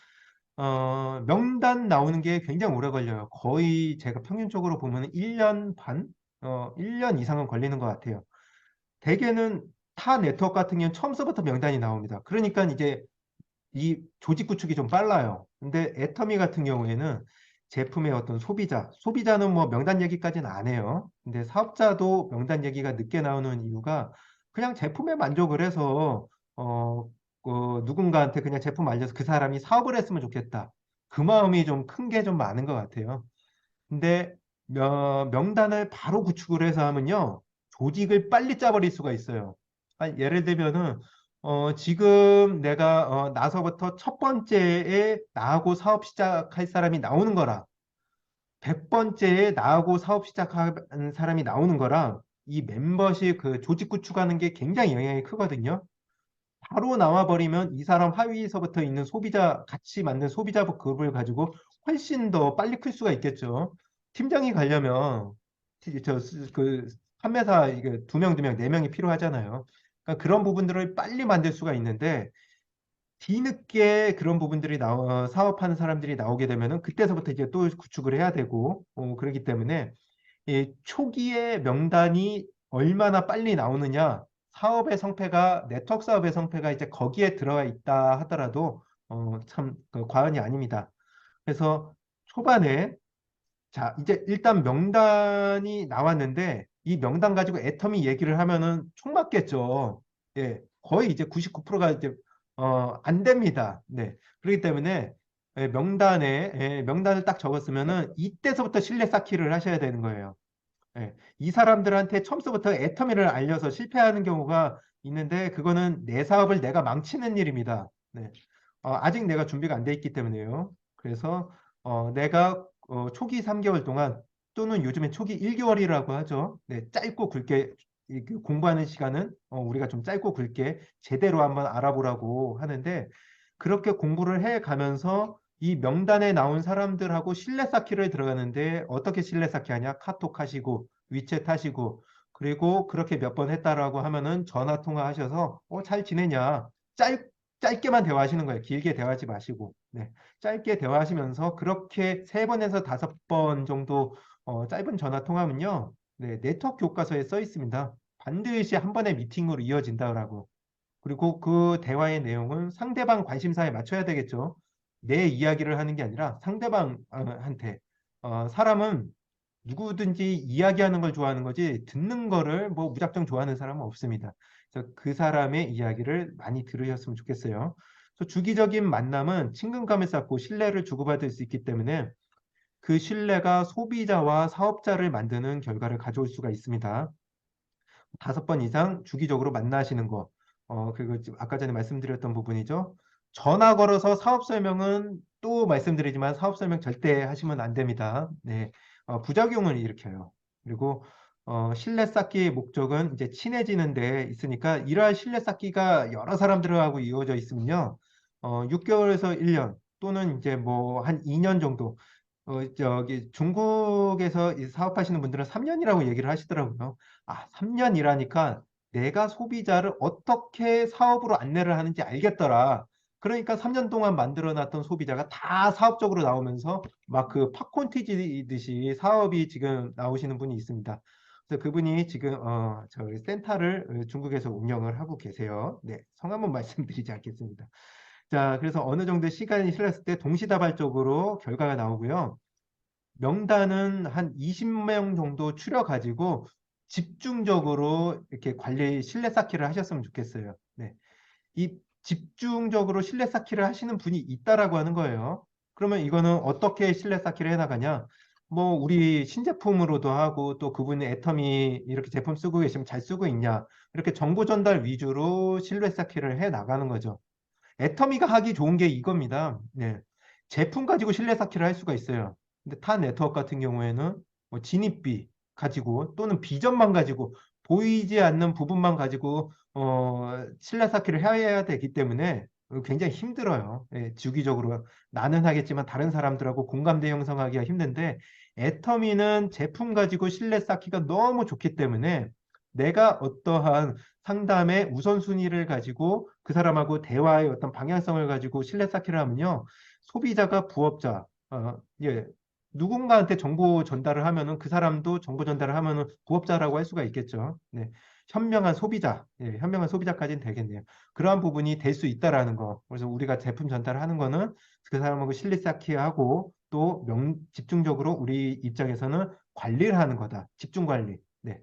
명단 나오는 게 굉장히 오래 걸려요. 거의 제가 평균적으로 보면 1년 반, 1년 이상은 걸리는 것 같아요. 대개는 타 네트워크 같은 경우는 처음서부터 명단이 나옵니다. 그러니까 이제 이 조직 구축이 좀 빨라요. 근데 애터미 같은 경우에는 제품의 어떤 소비자는 뭐 명단 얘기까지는 안 해요. 근데 사업자도 명단 얘기가 늦게 나오는 이유가 그냥 제품에 만족을 해서 누군가한테 그냥 제품 알려서 그 사람이 사업을 했으면 좋겠다. 그 마음이 좀 큰 게 좀 많은 것 같아요. 근데 명단을 바로 구축을 해서 하면요. 조직을 빨리 짜버릴 수가 있어요. 예를 들면은 지금 내가 나서부터 첫 번째에 나하고 사업 시작할 사람이 나오는 거랑 100번째에 나하고 사업 시작하는 사람이 나오는 거랑 이 멤버십 그 조직 구축하는 게 굉장히 영향이 크거든요. 바로 나와버리면 이 사람 하위에서부터 있는 같이 만든 소비자 그룹을 가지고 훨씬 더 빨리 클 수가 있겠죠. 팀장이 가려면 그 판매사 이게 두 명, 네 명이 필요하잖아요. 그러니까 그런 부분들을 빨리 만들 수가 있는데 뒤늦게 그런 부분들이 사업하는 사람들이 나오게 되면은 그때서부터 이제 또 구축을 해야 되고 그렇기 때문에 이 초기에 명단이 얼마나 빨리 나오느냐, 네트워크 사업의 성패가 이제 거기에 들어가 있다 하더라도 참그 과언이 아닙니다. 그래서 초반에 자, 이제 일단 명단이 나왔는데 이 명단 가지고 애터미 얘기를 하면은 총 맞겠죠. 예, 거의 이제 99%가 이제 안 됩니다. 네. 그렇기 때문에 명단을 딱 적었으면은 이때서부터 신뢰 쌓기를 하셔야 되는 거예요. 예, 이 사람들한테 처음부터 애터미를 알려서 실패하는 경우가 있는데 그거는 내 사업을 내가 망치는 일입니다. 네. 아직 내가 준비가 안 돼 있기 때문에요. 그래서 내가 초기 3개월 동안 또는 요즘에 초기 1개월이라고 하죠. 네, 짧고 굵게 그 공부하는 시간은 우리가 좀 짧고 굵게 제대로 한번 알아보라고 하는데 그렇게 공부를 해 가면서 이 명단에 나온 사람들하고 신뢰 쌓기를 들어가는데 어떻게 신뢰 쌓기 하냐? 카톡 하시고 위챗 하시고 그리고 그렇게 몇 번 했다라고 하면은 전화 통화하셔서 잘 지내냐? 짧게만 대화하시는 거예요. 길게 대화하지 마시고. 네. 짧게 대화하시면서 그렇게 3번에서 5번 정도 짧은 전화 통화면요. 네, 네트워크 교과서에 써 있습니다. 반드시 한 번의 미팅으로 이어진다라고. 그리고 그 대화의 내용은 상대방 관심사에 맞춰야 되겠죠. 내 이야기를 하는 게 아니라 상대방한테. 사람은 누구든지 이야기하는 걸 좋아하는 거지 듣는 거를 뭐 무작정 좋아하는 사람은 없습니다. 그래서 그 사람의 이야기를 많이 들으셨으면 좋겠어요. 그래서 주기적인 만남은 친근감을 쌓고 신뢰를 주고받을 수 있기 때문에 그 신뢰가 소비자와 사업자를 만드는 결과를 가져올 수가 있습니다. 5번 이상 주기적으로 만나시는 거. 그리고 아까 전에 말씀드렸던 부분이죠. 전화 걸어서 사업 설명은 또 말씀드리지만 사업 설명 절대 하시면 안 됩니다. 네. 부작용을 일으켜요. 그리고 신뢰 쌓기의 목적은 이제 친해지는 데 있으니까 이러한 신뢰 쌓기가 여러 사람들하고 이루어져 있으면요. 6개월에서 1년 또는 이제 뭐 한 2년 정도 저기 중국에서 이 사업하시는 분들은 3년이라고 얘기를 하시더라고요. 3년이라니까 내가 소비자를 어떻게 사업으로 안내를 하는지 알겠더라. 그러니까 3년 동안 만들어 놨던 소비자가 다 사업적으로 나오면서 막 그 팝콘 튀기듯이 사업이 지금 나오시는 분이 있습니다. 그래서 그분이 지금 저희 센터를 중국에서 운영을 하고 계세요. 네, 성함은 말씀드리지 않겠습니다. 자, 그래서 어느 정도 시간이 흘렀을 때 동시다발적으로 결과가 나오고요. 명단은 한 20명 정도 추려가지고 집중적으로 이렇게 관리 신뢰 쌓기를 하셨으면 좋겠어요. 네. 이 집중적으로 신뢰 쌓기를 하시는 분이 있다라고 하는 거예요. 그러면 이거는 어떻게 신뢰 쌓기를 해나가냐? 뭐 우리 신제품으로도 하고 또 그분의 애터미 이렇게 제품 쓰고 계시면 잘 쓰고 있냐? 이렇게 정보 전달 위주로 신뢰 쌓기를 해 나가는 거죠. 애터미가 하기 좋은 게 이겁니다. 네. 제품 가지고 신뢰 쌓기를 할 수가 있어요. 근데 타 네트워크 같은 경우에는 뭐 진입비 가지고 또는 비전만 가지고 보이지 않는 부분만 가지고 신뢰 쌓기를 해야 되기 때문에 굉장히 힘들어요. 예, 주기적으로 나는 하겠지만 다른 사람들하고 공감대 형성하기가 힘든데 애터미는 제품 가지고 신뢰 쌓기가 너무 좋기 때문에 내가 어떠한 상담의 우선순위를 가지고 그 사람하고 대화의 어떤 방향성을 가지고 신뢰 쌓기를 하면요. 소비자가 부업자, 예, 누군가한테 정보 전달을 하면은 그 사람도 정보 전달을 하면은 부업자라고 할 수가 있겠죠. 네. 현명한 소비자, 예, 현명한 소비자까지는 되겠네요. 그러한 부분이 될 수 있다라는 거. 그래서 우리가 제품 전달을 하는 거는 그 사람하고 신뢰 쌓기하고 또 집중적으로 우리 입장에서는 관리를 하는 거다. 집중 관리. 네.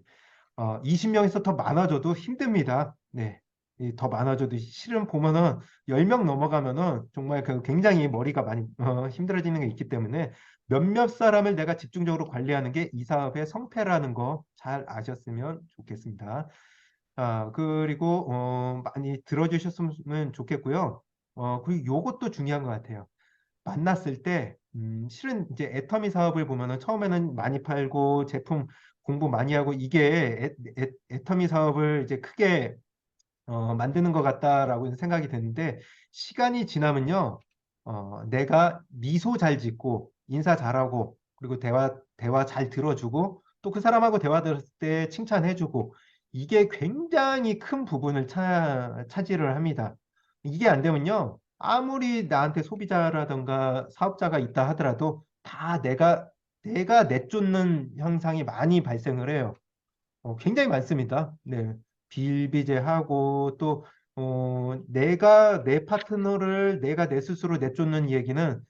20명에서 더 많아져도 힘듭니다. 네. 더 많아져도 실은 보면은 10명 넘어가면은 정말 그 굉장히 머리가 많이 힘들어지는 게 있기 때문에 몇몇 사람을 내가 집중적으로 관리하는 게 이 사업의 성패라는 거 잘 아셨으면 좋겠습니다. 그리고 많이 들어주셨으면 좋겠고요. 그리고 요것도 중요한 것 같아요. 만났을 때 실은 이제 애터미 사업을 보면은 처음에는 많이 팔고 제품 공부 많이 하고 이게 애터미 사업을 이제 크게 만드는 것 같다라고 생각이 드는데 시간이 지나면요 내가 미소 잘 짓고 인사 잘하고 그리고 대화 잘 들어주고 또 그 사람하고 대화 들었을 때 칭찬해주고 이게 굉장히 큰 부분을 차지를 합니다. 이게 안 되면요 아무리 나한테 소비자라든가 사업자가 있다 하더라도 다 내가 내쫓는 현상이 많이 발생을 해요. 굉장히 많습니다. 네. 비일비재하고 또 내가 내 파트너를 내가 내 스스로 내쫓는 얘기는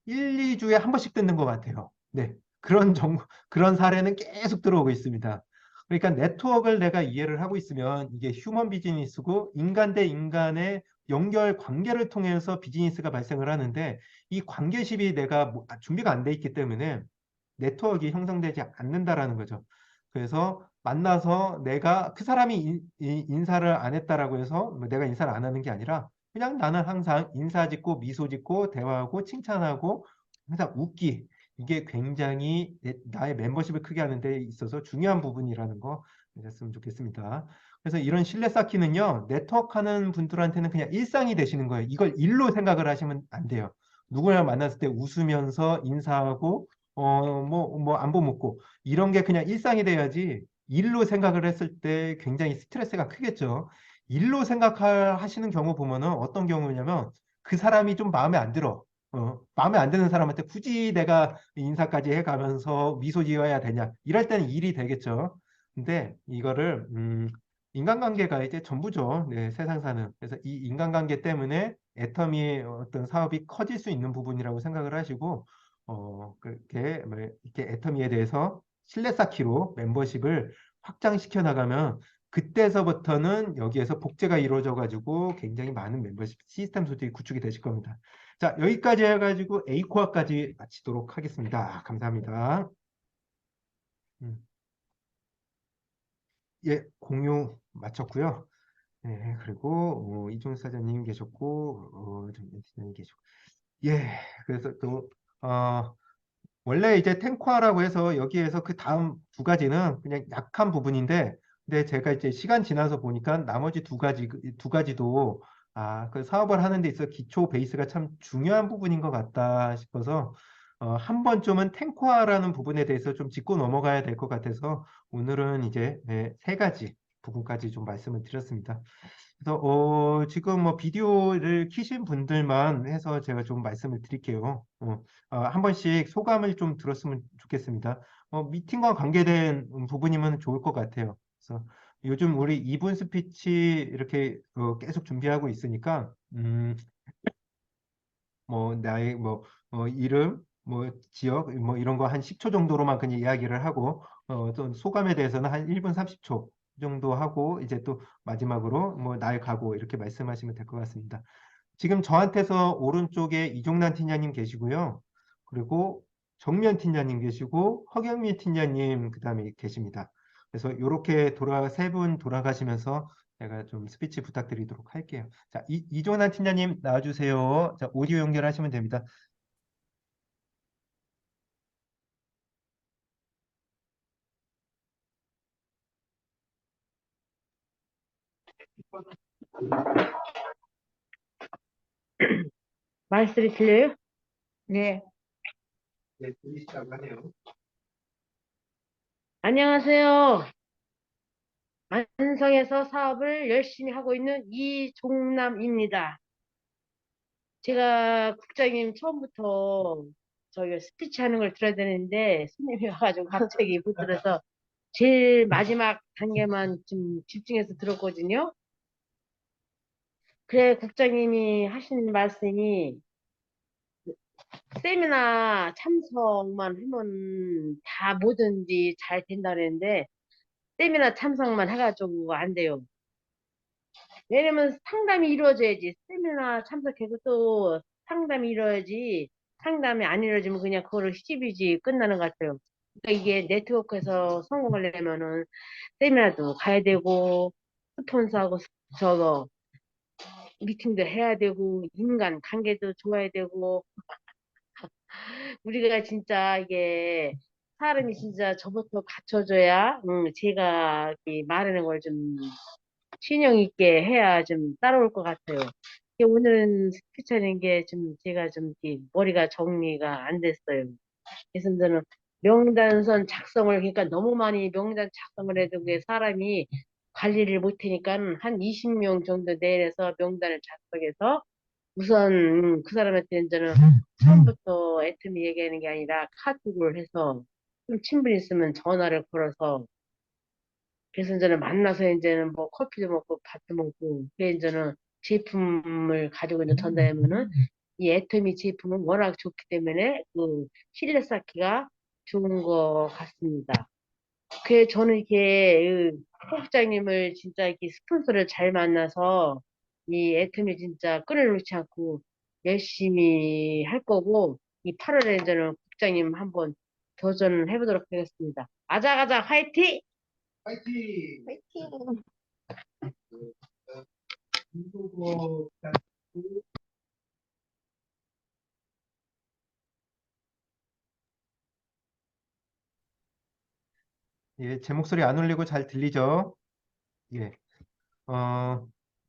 1, 2주에 한 번씩 듣는 것 같아요. 네. 그런 사례는 계속 들어오고 있습니다. 그러니까 네트워크를 내가 이해를 하고 있으면 이게 휴먼 비즈니스고 인간 대 인간의 연결 관계를 통해서 비즈니스가 발생을 하는데 이 관계십이 내가 준비가 안 돼 있기 때문에 네트워크가 형성되지 않는다라는 거죠. 그래서 만나서 내가 그 사람이 인사를 안 했다라고 해서 뭐 내가 인사를 안 하는 게 아니라 그냥 나는 항상 인사 짓고 미소 짓고 대화하고 칭찬하고 항상 웃기. 이게 굉장히 나의 멤버십을 크게 하는 데 있어서 중요한 부분이라는 거 알았으면 좋겠습니다. 그래서 이런 신뢰 쌓기는요, 네트워크 하는 분들한테는 그냥 일상이 되시는 거예요. 이걸 일로 생각을 하시면 안 돼요. 누구나 만났을 때 웃으면서 인사하고, 안부 묻고, 이런 게 그냥 일상이 돼야지, 일로 생각을 했을 때 굉장히 스트레스가 크겠죠. 일로 생각하시는 경우 보면은 어떤 경우냐면, 그 사람이 좀 마음에 안 들어. 마음에 안 드는 사람한테 굳이 내가 인사까지 해가면서 미소 지어야 되냐. 이럴 때는 일이 되겠죠. 근데 이거를, 인간관계가 이제 전부죠. 네, 세상 사는. 그래서 이 인간관계 때문에 애터미의 어떤 사업이 커질 수 있는 부분이라고 생각을 하시고, 그렇게, 뭐 이렇게 애터미에 대해서 신뢰 쌓기로 멤버십을 확장시켜 나가면 그때서부터는 여기에서 복제가 이루어져 가지고 굉장히 많은 멤버십 시스템 소들이 구축이 되실 겁니다. 자, 여기까지 해가지고 A코어까지 마치도록 하겠습니다. 감사합니다. 음, 예, 공유 마쳤고요. 네, 그리고 이종 사장님 계셨고, 정연 사장님 계셨고, 예, 그래서 또 원래 이제 탱화라고 해서 여기에서 그 다음 두 가지는 그냥 약한 부분인데, 근데 제가 이제 시간 지나서 보니까 나머지 두 가지도 그 사업을 하는 데 있어 기초 베이스가 참 중요한 부분인 것 같다 싶어서 한 번쯤은 탱화라는 부분에 대해서 좀 짚고 넘어가야 될 것 같아서 오늘은 이제 네, 세 가지 부분까지 좀 말씀을 드렸습니다. 그래서 지금 뭐 비디오를 키신 분들만 해서 제가 좀 말씀을 드릴게요. 한 번씩 소감을 좀 들었으면 좋겠습니다. 미팅과 관계된 부분이면 좋을 것 같아요. 그래서 요즘 우리 2분 스피치 이렇게 계속 준비하고 있으니까 뭐 나의 뭐 이름, 뭐 지역, 뭐 이런 거 한 10초 정도로만 그냥 이야기를 하고 또 소감에 대해서는 한 1분 30초 정도 하고 이제 또 마지막으로 뭐 날 가고 이렇게 말씀하시면 될 것 같습니다. 지금 저한테서 오른쪽에 이종란 팀장님 계시고요. 그리고 정면 팀장님 계시고 허경민 팀장님 그다음에 계십니다. 그래서 이렇게 세 분 돌아가시면서 제가 좀 스피치 부탁드리도록 할게요. 자, 이종란 팀장님 나와주세요. 자, 오디오 연결하시면 됩니다. 말씀이 들려요? 네. 네, 들리시다고 하네요. 안녕하세요. 안성에서 사업을 열심히 하고 있는 이종남입니다. 제가 국장님 처음부터 저기 스피치 하는 걸 들어야 되는데 스님이 와가지고 갑자기 못 들어서 제일 마지막 단계만 좀 집중해서 들었거든요. 그래, 국장님이 하신 말씀이 세미나 참석만 하면 다 뭐든지 잘 된다 그랬는데 세미나 참석만 해가지고 안 돼요. 왜냐면 상담이 이루어져야지. 세미나 참석해서 또 상담이 이루어야지. 상담이 안 이루어지면 그냥 그거를 시집이지 끝나는 것 같아요. 그러니까 이게 네트워크에서 성공하려면은 세미나도 가야 되고, 스폰서하고 저거 미팅도 해야 되고, 인간 관계도 좋아야 되고, 우리가 진짜 이게 사람이 진짜 저부터 갖춰줘야, 제가 이 말하는 걸좀 신용 있게 해야 좀 따라올 것 같아요. 오늘은 스피처인 게 좀 제가 좀 이렇게 머리가 정리가 안 됐어요. 그래서 저는 명단선 작성을 그러니까 너무 많이 명단 작성을 해도 그게 사람이 관리를 못하니까 한 20명 정도 내려서 명단을 작성해서 우선 그 사람한테는 저는 처음부터 애터미 얘기하는 게 아니라 카톡을 해서 좀 친분 있으면 전화를 걸어서 그래서 이제는 만나서 이제는 뭐 커피도 먹고 밥도 먹고 그래 이제는 제품을 가지고 있는 전달하면은 이 애터미 제품은 워낙 좋기 때문에 그 신뢰 쌓기가 좋은 것 같습니다. 그 저는 이렇게 그副부장님을 진짜 이렇게 스폰서를 잘 만나서 이 애터미 진짜 끊어놓지 않고 열심히 할 거고, 이 8월에 저는 국장님 한번 도전을 해보도록 하겠습니다. 아자아자 화이팅! 파이팅! 파이팅! 중국어 예, 제 목소리 안 울리고 잘 들리죠? 예. 어,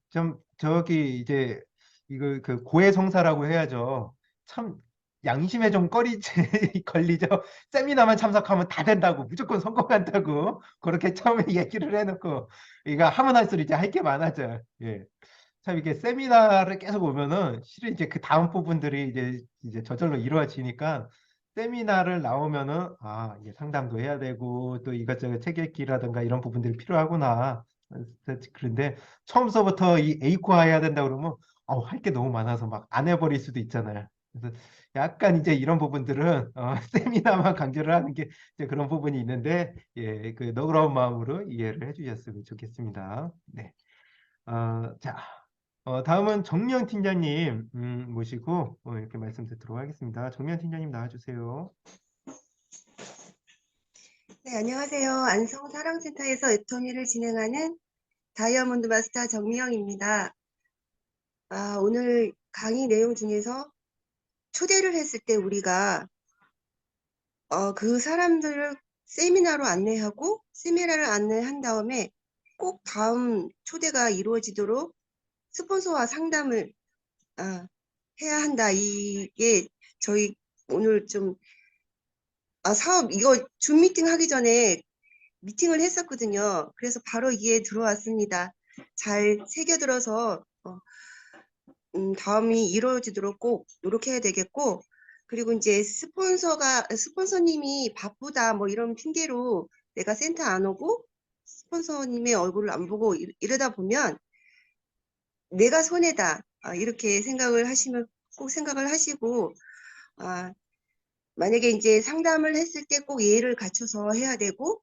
좀 저기 이제 이거 그 고해성사라고 해야죠. 참 양심에 좀 꺼리지 걸리죠. 세미나만 참석하면 다 된다고 무조건 성공한다고 그렇게 처음에 얘기를 해놓고 이거 하면 할수록 이제 할 게 많아져. 예. 참 이게 세미나를 계속 오면은 실은 이제 그 다음 부분들이 이제 저절로 이루어지니까 세미나를 나오면은 아 이게 상담도 해야 되고 또 이것저것 책 읽기라든가 이런 부분들이 필요하구나. 그런데 처음서부터 이 A코어 해야 된다 그러면 할 게 너무 많아서 막 안 해버릴 수도 있잖아요. 그래서 약간 이제 이런 부분들은 세미나만 강조를 하는 게 이제 그런 부분이 있는데 예, 그 너그러운 마음으로 이해를 해주셨으면 좋겠습니다. 네. 자, 다음은 정면 팀장님 모시고 이렇게 말씀 듣도록 하겠습니다. 정면 팀장님 나와주세요. 네, 안녕하세요. 안성사랑센터에서 애터미를 진행하는 다이아몬드 마스터 정미영입니다. 오늘 강의 내용 중에서 초대를 했을 때 우리가 그 사람들을 세미나로 안내하고 세미나를 안내한 다음에 꼭 다음 초대가 이루어지도록 스폰서와 상담을 해야 한다. 이게 저희 오늘 좀 사업 이거 줌 미팅 하기 전에 미팅을 했었거든요. 그래서 바로 이게 들어왔습니다. 잘 새겨들어서 다음이 이루어지도록 꼭 노력해야 되겠고, 그리고 이제 스폰서님이 바쁘다 뭐 이런 핑계로 내가 센터 안 오고 스폰서님의 얼굴을 안 보고 이러다 보면 내가 손해다. 이렇게 생각을 하시면 꼭 생각을 하시고, 아, 만약에 이제 상담을 했을 때 꼭 예의를 갖춰서 해야 되고,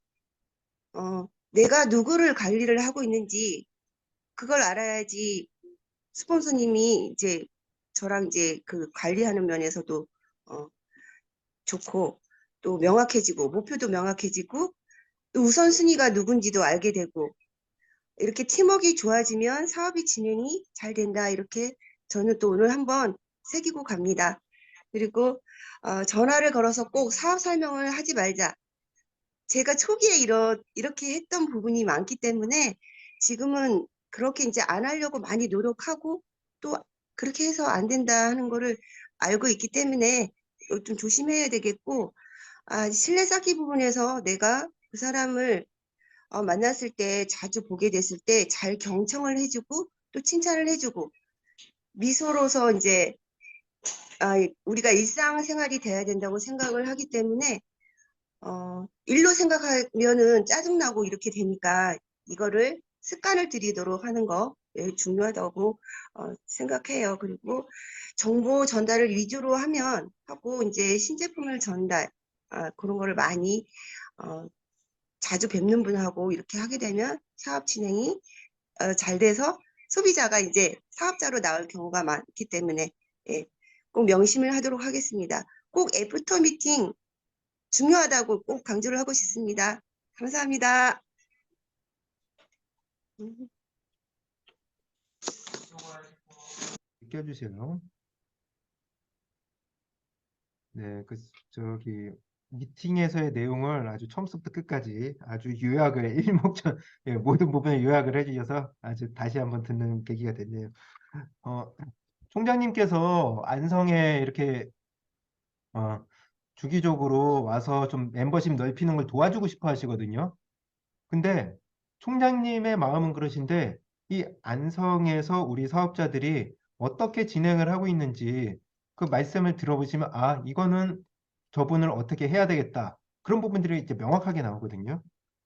내가 누구를 관리를 하고 있는지 그걸 알아야지 스폰서님이 이제 저랑 이제 그 관리하는 면에서도 좋고 또 명확해지고 목표도 명확해지고 또 우선순위가 누군지도 알게 되고 이렇게 팀워크가 좋아지면 사업이 진행이 잘 된다. 이렇게 저는 또 오늘 한번 새기고 갑니다. 그리고 전화를 걸어서 꼭 사업 설명을 하지 말자. 제가 초기에 이렇게 했던 부분이 많기 때문에 지금은 그렇게 이제 안 하려고 많이 노력하고 또 그렇게 해서 안 된다 하는 거를 알고 있기 때문에 좀 조심해야 되겠고, 신뢰 쌓기 부분에서 내가 그 사람을 만났을 때 자주 보게 됐을 때 잘 경청을 해주고 또 칭찬을 해주고 미소로서 이제 우리가 일상생활이 돼야 된다고 생각을 하기 때문에 일로 생각하면은 짜증나고 이렇게 되니까 이거를 습관을 들이도록 하는 거 중요하다고 생각해요. 그리고 정보 전달을 위주로 하고 이제 신제품을 전달, 그런 거를 많이 자주 뵙는 분하고 이렇게 하게 되면 사업 진행이 잘 돼서 소비자가 이제 사업자로 나올 경우가 많기 때문에 예, 꼭 명심을 하도록 하겠습니다. 꼭 애프터 미팅 중요하다고 꼭 강조를 하고 싶습니다. 감사합니다. 느껴주세요. 네, 저기 미팅에서의 내용을 아주 처음부터 끝까지 아주 요약을 일목전 예, 모든 부분을 요약을 해주셔서 아주 다시 한번 듣는 계기가 됐네요. 어, 총장님께서 안성에 이렇게 어, 주기적으로 와서 좀 멤버십 넓히는 걸 도와주고 싶어 하시거든요. 근데 총장님의 마음은 그러신데 이 안성에서 우리 사업자들이 어떻게 진행을 하고 있는지 그 말씀을 들어보시면 이거는 저분을 어떻게 해야 되겠다. 그런 부분들이 이제 명확하게 나오거든요.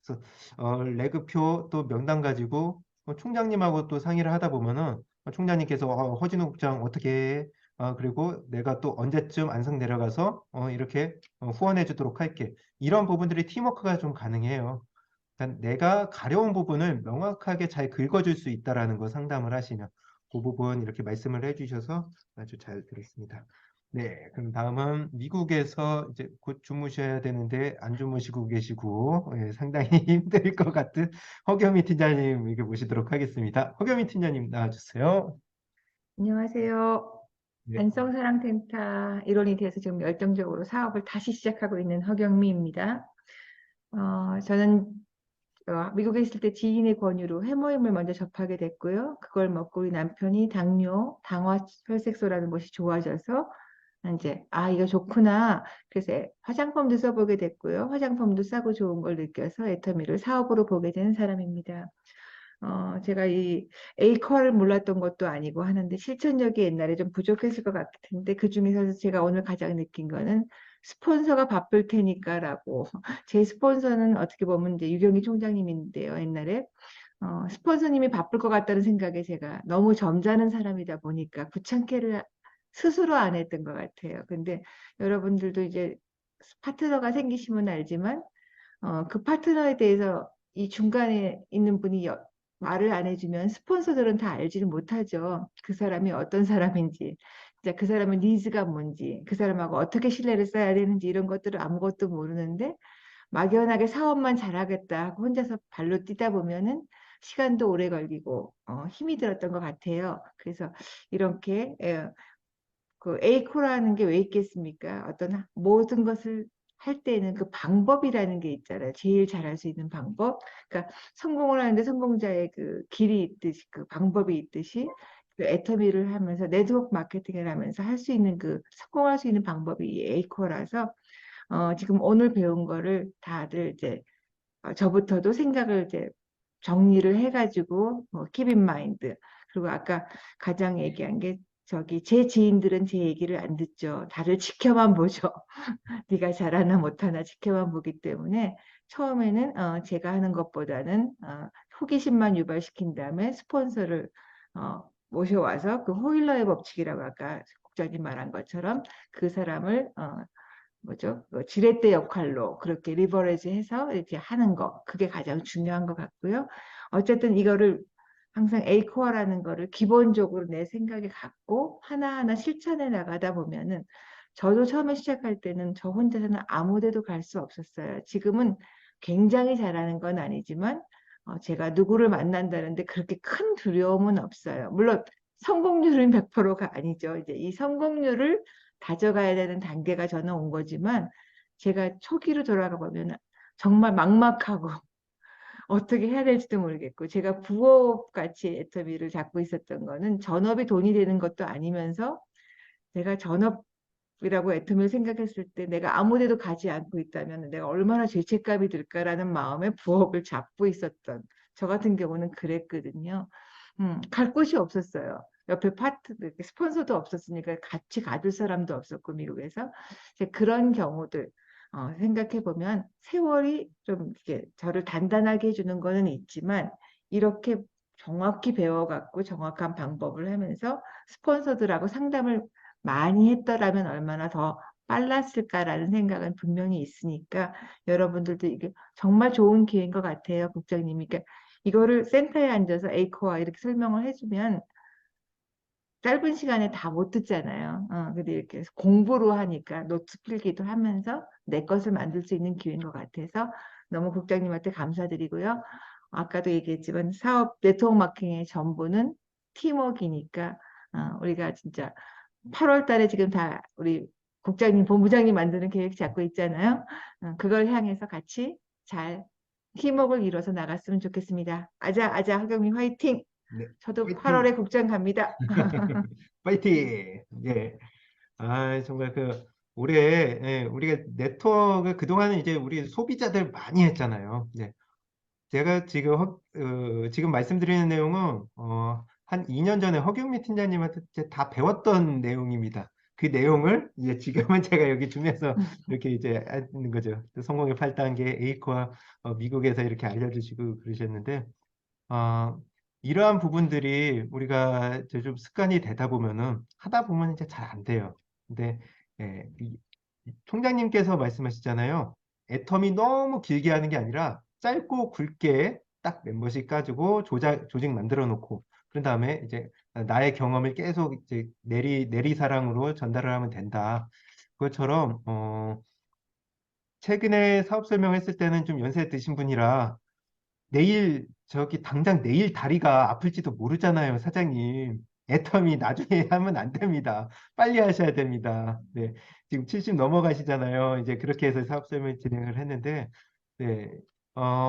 그래서 레그표 또 명단 가지고 총장님하고 또 상의를 하다 보면은 총장님께서 허진호 국장 어떻게 해? 그리고 내가 또 언제쯤 안성 내려가서 이렇게 후원해 주도록 할게. 이런 부분들이 팀워크가 좀 가능해요. 그러니까 내가 가려운 부분을 명확하게 잘 긁어줄 수 있다라는 거 상담을 하시면 그 부분 이렇게 말씀을 해주셔서 아주 잘 들었습니다. 네, 그럼 다음은 미국에서 이제 곧 주무셔야 되는데 안 주무시고 계시고 예, 상당히 힘들 것 같은 허겸이 팀장님에게 모시도록 하겠습니다. 허겸이 팀장님 나와주세요. 안녕하세요. 네, 반성사랑센터 일원이 돼서 지금 열정적으로 사업을 다시 시작하고 있는 허경미입니다. 저는 미국에 있을 때 지인의 권유로 해모임을 먼저 접하게 됐고요. 그걸 먹고 우리 남편이 당뇨, 당화혈색소라는 것이 좋아져서 이제 이거 좋구나. 그래서 화장품도 써보게 됐고요. 화장품도 싸고 좋은 걸 느껴서 애터미를 사업으로 보게 된 사람입니다. 제가 이 에이커를 몰랐던 것도 아니고 하는데 실천력이 옛날에 좀 부족했을 것 같은데 그 중에서 제가 오늘 가장 느낀 거는 스폰서가 바쁠 테니까라고. 제 스폰서는 어떻게 보면 이제 유경희 총장님인데요. 옛날에 스폰서님이 바쁠 것 같다는 생각에 제가 너무 점잖은 사람이다 보니까 귀찮게를 스스로 안 했던 것 같아요. 근데 여러분들도 이제 파트너가 생기시면 알지만 그 파트너에 대해서 이 중간에 있는 분이 말을 안 해주면 스폰서들은 다 알지를 못하죠. 그 사람이 어떤 사람인지, 진짜 그 사람의 니즈가 뭔지, 그 사람하고 어떻게 신뢰를 써야 되는지 이런 것들을 아무것도 모르는데 막연하게 사업만 잘하겠다 하고 혼자서 발로 뛰다 보면은 시간도 오래 걸리고 힘이 들었던 것 같아요. 그래서 이렇게 그 에이코라는 게 왜 있겠습니까? 어떤 모든 것을 할 때는 그 방법이라는 게 있잖아요. 제일 잘할 수 있는 방법. 그러니까 성공을 하는데 성공자의 그 길이 있듯이 그 방법이 있듯이 그 애터미를 하면서 네트워크 마케팅을 하면서 할 수 있는 그 성공할 수 있는 방법이 이 에이코라서 지금 오늘 배운 거를 다들 이제 저부터도 생각을 이제 정리를 해가지고 keep in mind. 그리고 아까 가장 얘기한 게 저기 제 지인들은 제 얘기를 안 듣죠. 다들 지켜만 보죠. 네가 잘하나 못하나 지켜만 보기 때문에 처음에는 제가 하는 것보다는 호기심만 유발시킨 다음에 스폰서를 모셔와서 그 호일러의 법칙이라고 아까 국장님 말한 것처럼 그 사람을 뭐죠? 지렛대 역할로 그렇게 리버레지해서 이렇게 하는 거 그게 가장 중요한 것 같고요. 어쨌든 이거를 항상 에이코어라는 거를 기본적으로 내 생각에 갖고 하나하나 실천해 나가다 보면은 저도 처음에 시작할 때는 저 혼자서는 아무 데도 갈 수 없었어요. 지금은 굉장히 잘하는 건 아니지만 제가 누구를 만난다는데 그렇게 큰 두려움은 없어요. 물론 성공률은 100%가 아니죠. 이제 이 성공률을 다져가야 되는 단계가 저는 온 거지만 제가 초기로 돌아가 보면 정말 막막하고 어떻게 해야 될지도 모르겠고 제가 부업 같이 애터미를 잡고 있었던 거는 전업이 돈이 되는 것도 아니면서 내가 전업이라고 애터미를 생각했을 때 내가 아무 데도 가지 않고 있다면 내가 얼마나 죄책감이 들까라는 마음에 부업을 잡고 있었던 저 같은 경우는 그랬거든요. 갈 곳이 없었어요. 옆에 스폰서도 없었으니까 같이 가줄 사람도 없었고 미국에서 이제 그런 경우들 생각해 보면 세월이 좀 이렇게 저를 단단하게 해주는 거는 있지만 이렇게 정확히 배워갖고 정확한 방법을 하면서 스폰서들하고 상담을 많이 했더라면 얼마나 더 빨랐을까라는 생각은 분명히 있으니까 여러분들도 이게 정말 좋은 기회인 것 같아요, 국장님이. 그러니까 이거를 센터에 앉아서 에이코와 이렇게 설명을 해주면 짧은 시간에 다 못 듣잖아요. 근데 이렇게 공부로 하니까 노트 필기도 하면서 내 것을 만들 수 있는 기회인 것 같아서 너무 국장님한테 감사드리고요. 아까도 얘기했지만 사업 네트워크 마케팅의 전부는 팀워크이니까 우리가 진짜 8월 달에 지금 다 우리 국장님, 본부장님 만드는 계획 잡고 있잖아요. 그걸 향해서 같이 잘 팀워크를 이뤄서 나갔으면 좋겠습니다. 아자, 아자, 하경민 화이팅! 네, 저도 파이팅! 8월에 국장 갑니다. 파이팅! 예. 정말 그 올해 예, 우리가 네트워크 그동안은 이제 우리 소비자들 많이 했잖아요. 네. 제가 지금 지금 말씀드리는 내용은 한 2년 전에 허경미 팀장님한테 이제 다 배웠던 내용입니다. 그 내용을 이제 지금은 제가 여기 주면서 이렇게 이제 하는 거죠. 성공의 8단계 에이코와 미국에서 이렇게 알려주시고 그러셨는데 어, 이러한 부분들이 우리가 이제 좀 습관이 되다 보면은 하다 보면 이제 잘 안 돼요. 근데 예, 이 총장님께서 말씀하시잖아요. 애텀이 너무 길게 하는 게 아니라 짧고 굵게 딱 멤버십 가지고 조직 만들어 놓고 그런 다음에 이제 나의 경험을 계속 이제 내리사랑으로 전달을 하면 된다. 그것처럼 최근에 사업 설명했을 때는 좀 연세 드신 분이라 내일 저기 당장 내일 다리가 아플지도 모르잖아요, 사장님. 애텀이 나중에 하면 안 됩니다. 빨리 하셔야 됩니다. 네. 지금 70 넘어가시잖아요. 이제 그렇게 해서 사업 설명 진행을 했는데, 네.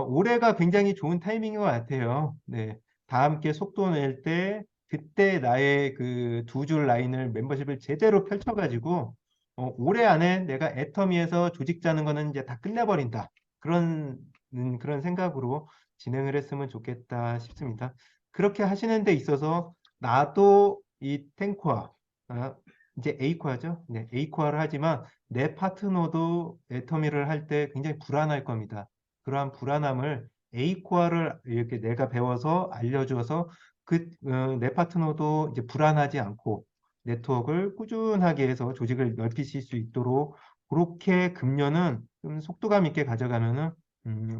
올해가 굉장히 좋은 타이밍인 것 같아요. 네. 다 함께 속도 낼 때, 그때 나의 그 두 줄 라인을 멤버십을 제대로 펼쳐가지고, 올해 안에 내가 애터미에서 조직 짜는 거는 이제 다 끝내버린다. 그런 생각으로 진행을 했으면 좋겠다 싶습니다. 그렇게 하시는 데 있어서 나도 이 탱코아, 이제 A코아죠? 네, A코아를 하지만 내 파트너도 애터미를 할 때 굉장히 불안할 겁니다. 그러한 불안함을 A코아를 이렇게 내가 배워서 알려줘서 내 파트너도 이제 불안하지 않고 네트워크를 꾸준하게 해서 조직을 넓히실 수 있도록 그렇게 금년은 좀 속도감 있게 가져가면은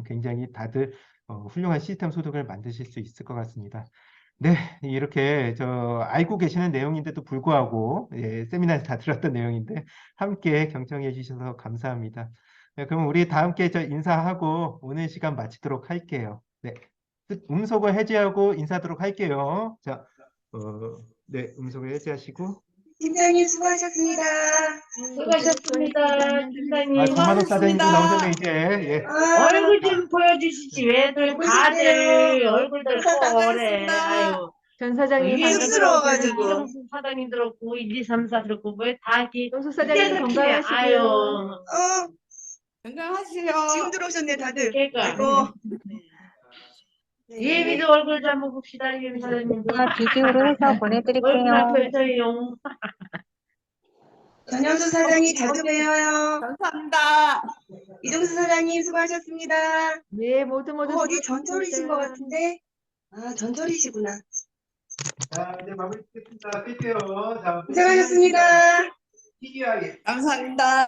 굉장히 다들 훌륭한 시스템 소득을 만드실 수 있을 것 같습니다. 네, 이렇게 알고 계시는 내용인데도 불구하고 예, 세미나에서 다 들었던 내용인데 함께 경청해 주셔서 감사합니다. 네, 그럼 우리 다 함께 인사하고 오늘 시간 마치도록 할게요. 네, 음속을 해제하고 인사하도록 할게요. 자, 네, 음속을 해제하시고. 팀장님 수고하셨습니다. 수고하셨습니다, 팀장님. 정만호 사장님도 나오셨네 이제. 예. 얼굴 좀 보여주시지. 왜들 보고 다들 싶네요. 얼굴들 꺼래. 아유. 전 사장님 위에도 쑥스러워가지고. 들었고, 이동수 사장님 들었고, 1, 2, 3, 4 들었고, 왜다 이렇게. 동숙 사장님 이때서 건강하시고요. 아유. 건강하시오. 지금 들어오셨네, 다들. 그러니까. 아이고. 네. 예비도 얼굴 좀 한번 봅시다, 예비 사장님도. 비디오로 해서 얼굴 보내드릴게요. 앞에 저희용. 전현수 사장님 자주 뵈어요. 감사합니다. 이동수 사장님 수고하셨습니다. 네, 모두 어디 전철이신 것 수고하셨습니다. 같은데? 아, 전철이시구나. 자, 이제 마무리 짓겠습니다. 끌게요. 자, 고생하셨습니다. TV하게. 감사합니다.